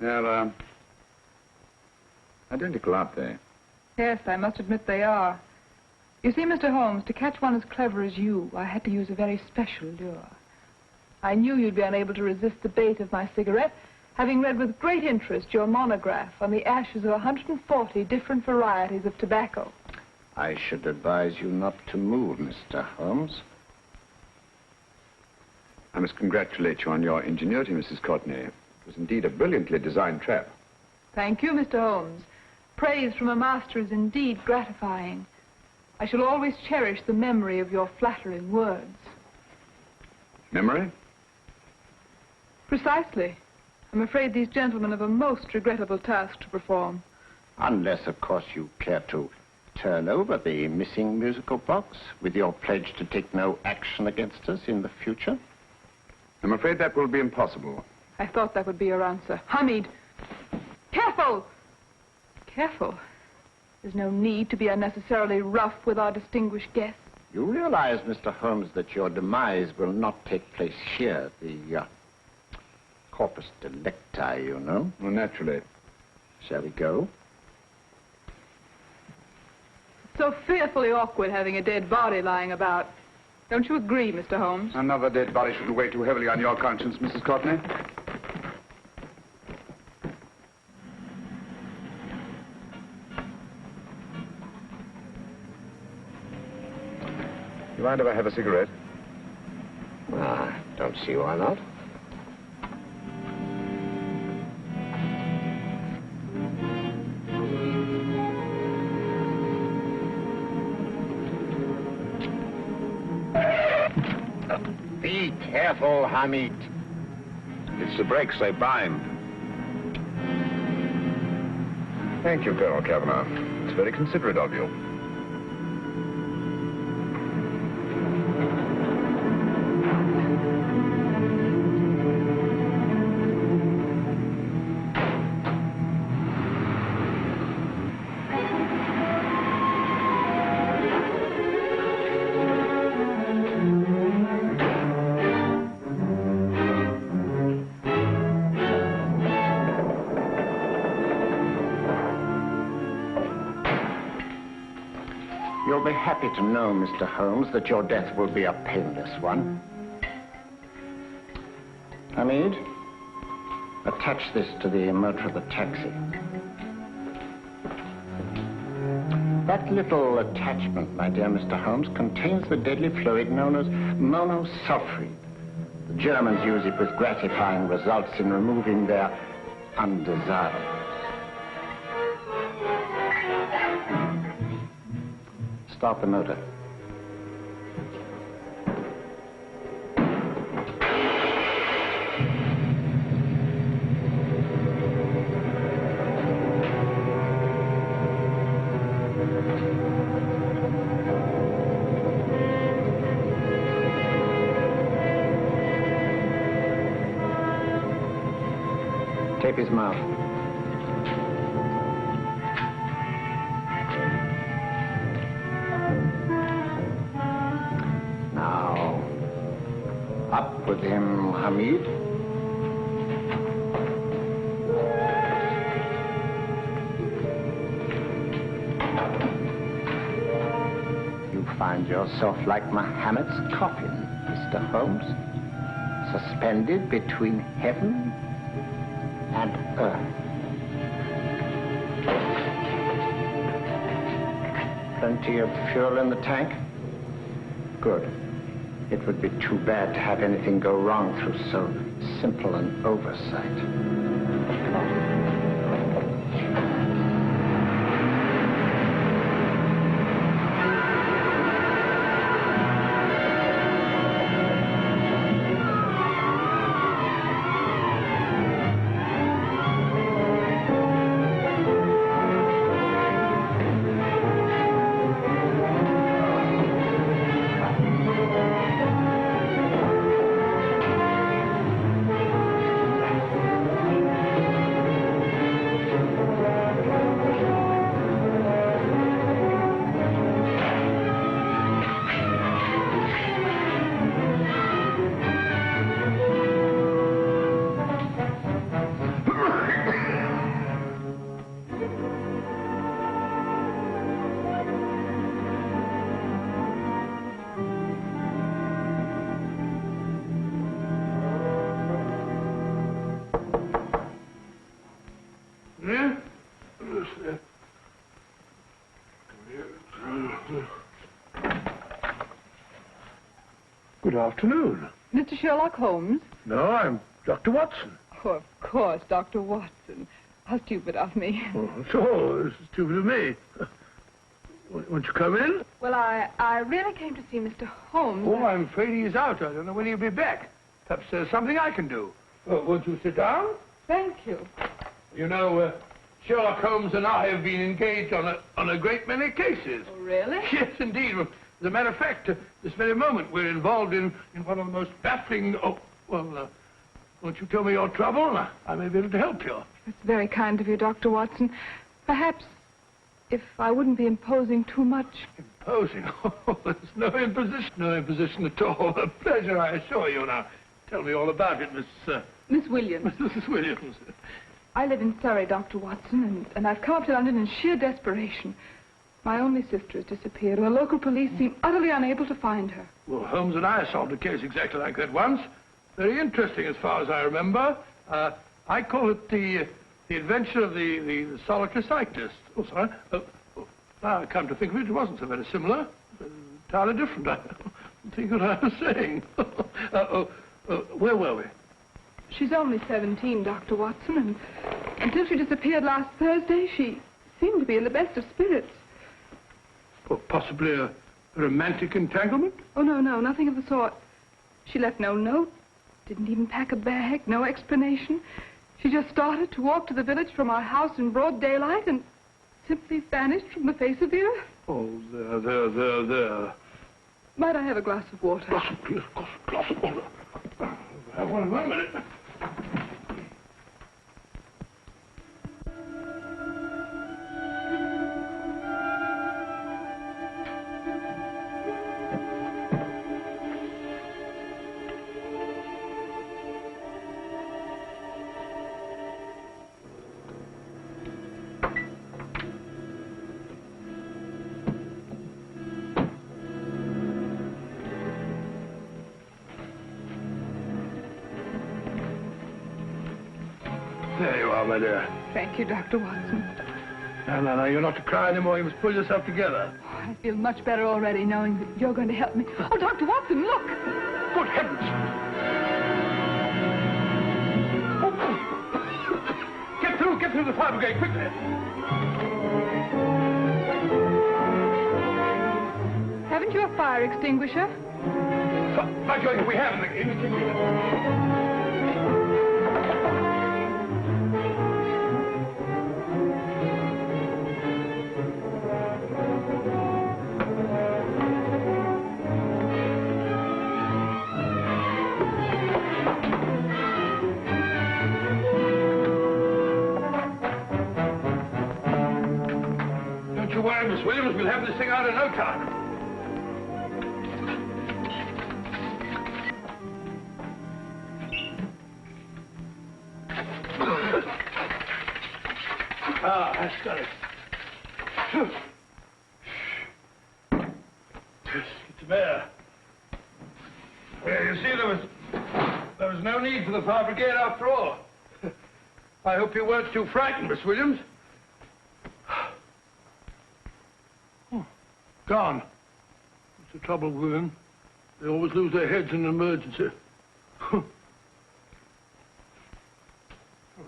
They're, identical, aren't they? Yes, I must admit they are. You see, Mr. Holmes, to catch one as clever as you, I had to use a very special lure. I knew you'd be unable to resist the bait of my cigarette, having read with great interest your monograph on the ashes of 140 different varieties of tobacco. I should advise you not to move, Mr. Holmes. I must congratulate you on your ingenuity, Mrs. Courtney. It was indeed a brilliantly designed trap. Thank you, Mr. Holmes. Praise from a master is indeed gratifying. I shall always cherish the memory of your flattering words. Memory? Precisely. I'm afraid these gentlemen have a most regrettable task to perform. Unless, of course, you care to turn over the missing musical box with your pledge to take no action against us in the future. I'm afraid that will be impossible. I thought that would be your answer. Hamid! Careful! Careful. There's no need to be unnecessarily rough with our distinguished guest. You realize, Mr. Holmes, that your demise will not take place here. The corpus delicti, you know. Well, naturally. Shall we go? It's so fearfully awkward having a dead body lying about. Don't you agree, Mr. Holmes? Another dead body shouldn't weigh too heavily on your conscience, Mrs. Courtney. You mind if I have a cigarette? Don't see why not. Be careful, Hamid. It's the brakes, they bind. Thank you, Colonel Kavanagh. It's very considerate of you. You'll be happy to know, Mr. Holmes, that your death will be a painless one. Hamid, attach this to the motor of the taxi. That little attachment, my dear Mr. Holmes, contains the deadly fluid known as monosulfide. The Germans use it with gratifying results in removing their undesirables. Start the motor. Tape his mouth. Now, up with him, Hamid. You find yourself like Muhammad's coffin, Mr. Holmes, suspended between heaven and earth. Plenty of fuel in the tank? Good. It would be too bad to have anything go wrong through so simple an oversight. Good afternoon. Mr. Sherlock Holmes? No, I'm Dr. Watson. Oh, of course, Dr. Watson. How stupid of me. Oh, so, this is stupid of me. Won't you come in? Well, I really came to see Mr. Holmes. Oh, I'm afraid he's out. I don't know when he'll be back. Perhaps there's something I can do. Won't you sit down? Thank you. You know, Sherlock Holmes and I have been engaged on a great many cases. Oh, really? Yes, indeed. As a matter of fact, this very moment we're involved in one of the most baffling... Oh, well, won't you tell me your trouble? I may be able to help you. It's very kind of you, Dr. Watson. Perhaps if I wouldn't be imposing too much. Imposing? Oh, there's no imposition. No imposition at all. A pleasure, I assure you. Now, tell me all about it, Miss Williams. Mrs. Williams. I live in Surrey, Dr. Watson, and I've come up to London in sheer desperation. My only sister has disappeared, and the local police seem utterly unable to find her. Well, Holmes and I solved a case exactly like that once. Very interesting as far as I remember. I call it the adventure of the solitary cyclist. Oh, sorry. Now I come to think of it, it wasn't so very similar. Entirely different. I don't think what I was saying. Where were we? She's only 17, Dr. Watson, and until she disappeared last Thursday, she seemed to be in the best of spirits. Well, possibly a romantic entanglement? Oh, no, nothing of the sort. She left no note, didn't even pack a bag, no explanation. She just started to walk to the village from our house in broad daylight and simply vanished from the face of the earth. Oh, there. Might I have a glass of water? Glass of water. Have one in 1 minute. There you are, my dear. Thank you, Dr. Watson. No, you're not to cry anymore. You must pull yourself together. I feel much better already knowing that you're going to help me. Oh, Dr. Watson, look! Good heavens! Oh. Get through the fire brigade, quickly! Haven't you a fire extinguisher? By George, we have in the kitchen. Don't you worry, Miss Williams. We'll have this thing out in no time. That's got it. It's there. Well, you see, there was no need for the fire brigade after all. I hope you weren't too frightened, Miss Williams. Oh, gone. That's the trouble with women. They always lose their heads in an emergency.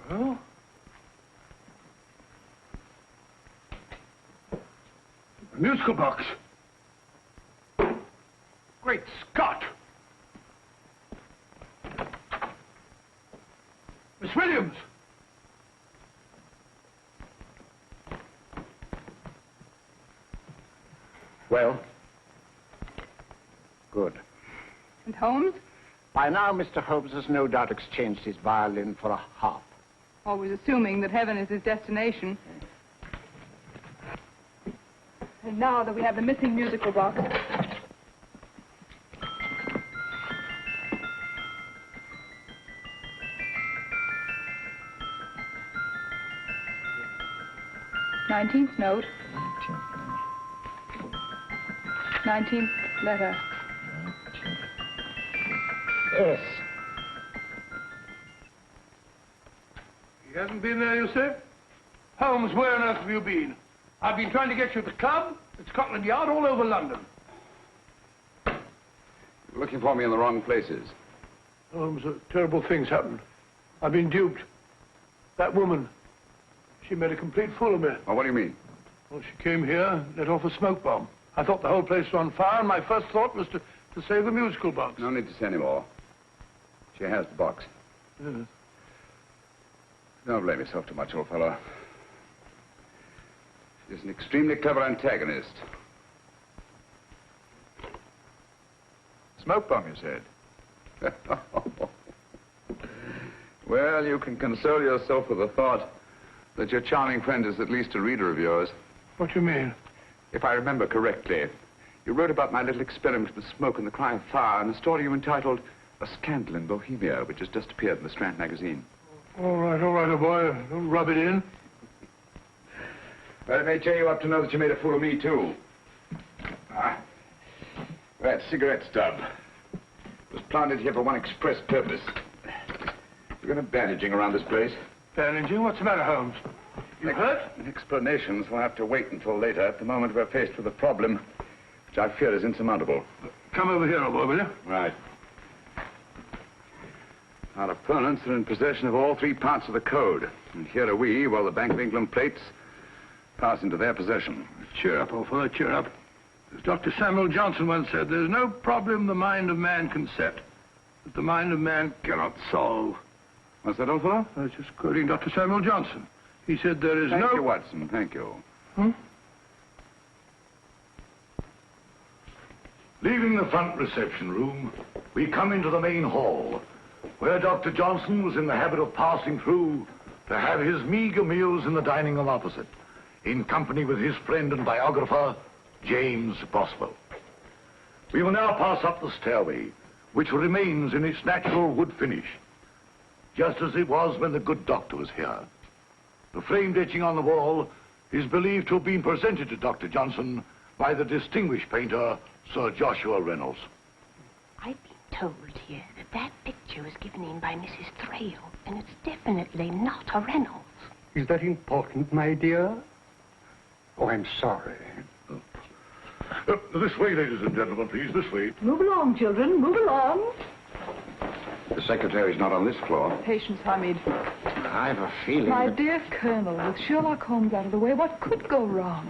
Well... a musical box. Great Scott! Miss Williams! Well? Good. And Holmes? By now, Mr. Holmes has no doubt exchanged his violin for a harp. Always assuming that heaven is his destination. And now that we have the missing musical box... '19th note. 19th letter. Yes. He hasn't been there, you say? Holmes, where on earth have you been? I've been trying to get you at the club, at Scotland Yard, all over London. You're looking for me in the wrong places. Holmes, terrible things happened. I've been duped. That woman, she made a complete fool of me. Oh, what do you mean? Well, she came here, let off a smoke bomb. I thought the whole place was on fire, and my first thought was to save the musical box. No need to say any more. She has the box. Yes. Don't blame yourself too much, old fellow. She's an extremely clever antagonist. Smoke bomb, you said? Well, you can console yourself with the thought that your charming friend is at least a reader of yours. What do you mean? If I remember correctly, you wrote about my little experiment with smoke and the cry of fire in a story you entitled A Scandal in Bohemia, which has just appeared in the Strand magazine. All right, old boy. Don't rub it in. Well, it may cheer you up to know that you made a fool of me, too. That cigarette stub was planted here for one express purpose. We're going to bandaging around this place. Bandaging? What's the matter, Holmes? You hurt? Explanations will have to wait until later. At the moment, we're faced with a problem which I fear is insurmountable. Come over here, old boy, will you? Right. Our opponents are in possession of all three parts of the code. And here are we, while the Bank of England plates pass into their possession. Cheer up, old fellow, cheer up. As Dr. Samuel Johnson once said, there's no problem the mind of man can set that the mind of man cannot solve. What's that, old fellow? I was just quoting Dr. Samuel Johnson. He said there is Thank you, Watson. Thank you. Leaving the front reception room, we come into the main hall, where Dr. Johnson was in the habit of passing through to have his meager meals in the dining room opposite, in company with his friend and biographer, James Boswell. We will now pass up the stairway, which remains in its natural wood finish, just as it was when the good doctor was here. The framed etching on the wall is believed to have been presented to Dr. Johnson by the distinguished painter, Sir Joshua Reynolds. I've been told here that that picture was given in by Mrs. Thrale, and it's definitely not a Reynolds. Is that important, my dear? Oh, I'm sorry. This way, ladies and gentlemen, please, this way. Move along, children, move along. The secretary's not on this floor. Patience, Hamid. I've a feeling My that... dear Colonel, with Sherlock Holmes out of the way, what could go wrong?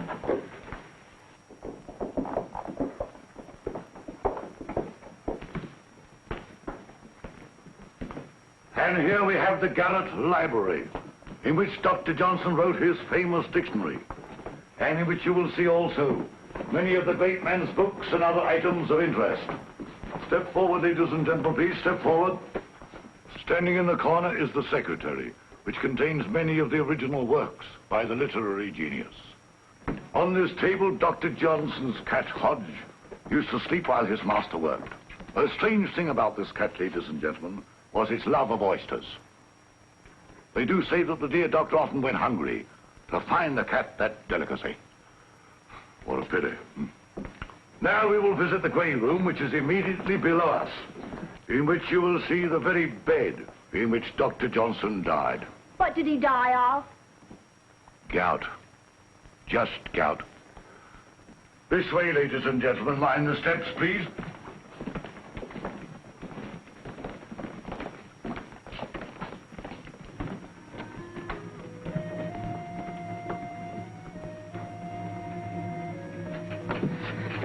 And here we have the Garrett Library, in which Dr. Johnson wrote his famous dictionary, and in which you will see also many of the great man's books and other items of interest. Step forward, ladies and gentlemen, please, step forward. Standing in the corner is the secretary, which contains many of the original works by the literary genius. On this table, Dr. Johnson's cat, Hodge, used to sleep while his master worked. A strange thing about this cat, ladies and gentlemen, was its love of oysters. They do say that the dear doctor often went hungry to find the cat that delicacy. What a pity. Now we will visit the grey room, which is immediately below us, in which you will see the very bed in which Dr. Johnson died. What did he die of? Gout. Just gout. This way, ladies and gentlemen. Mind the steps, please.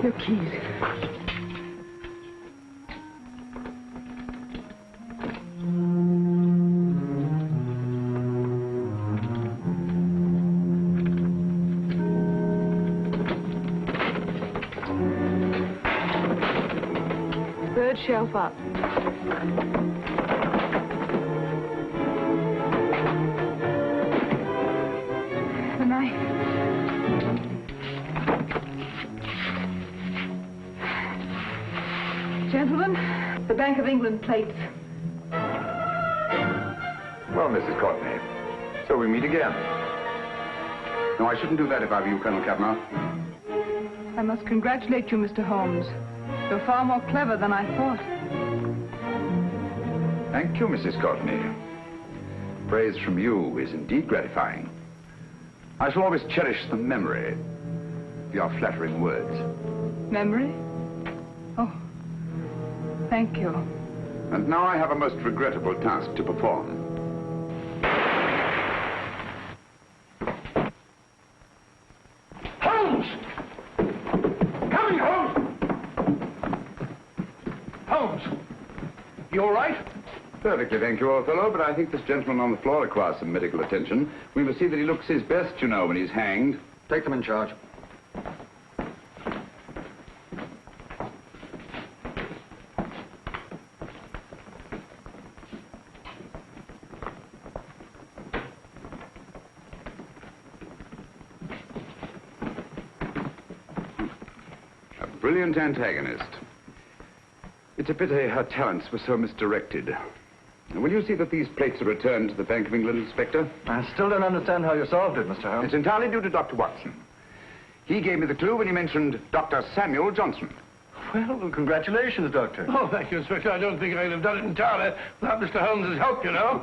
Your keys. Third shelf up. The knife. Gentlemen, the Bank of England plates. Well, Mrs. Courtney, so we meet again. No, I shouldn't do that if I were you, Colonel Cavanaugh. I must congratulate you, Mr. Holmes. You're far more clever than I thought. Thank you, Mrs. Courtney. Praise from you is indeed gratifying. I shall always cherish the memory of your flattering words. Memory? Oh, thank you. And now I have a most regrettable task to perform. Holmes! Coming, Holmes! Holmes! You all right? Perfectly, thank you, old fellow, but I think this gentleman on the floor requires some medical attention. We must see that he looks his best, you know, when he's hanged. Take them in charge. A brilliant antagonist. It's a pity her talents were so misdirected. Now, will you see that these plates are returned to the Bank of England, Inspector? I still don't understand how you solved it, Mr. Holmes. It's entirely due to Dr. Watson. He gave me the clue when he mentioned Dr. Samuel Johnson. Well, congratulations, Doctor. Oh, thank you, Inspector. I don't think I'd have done it entirely without Mr. Holmes's help, you know.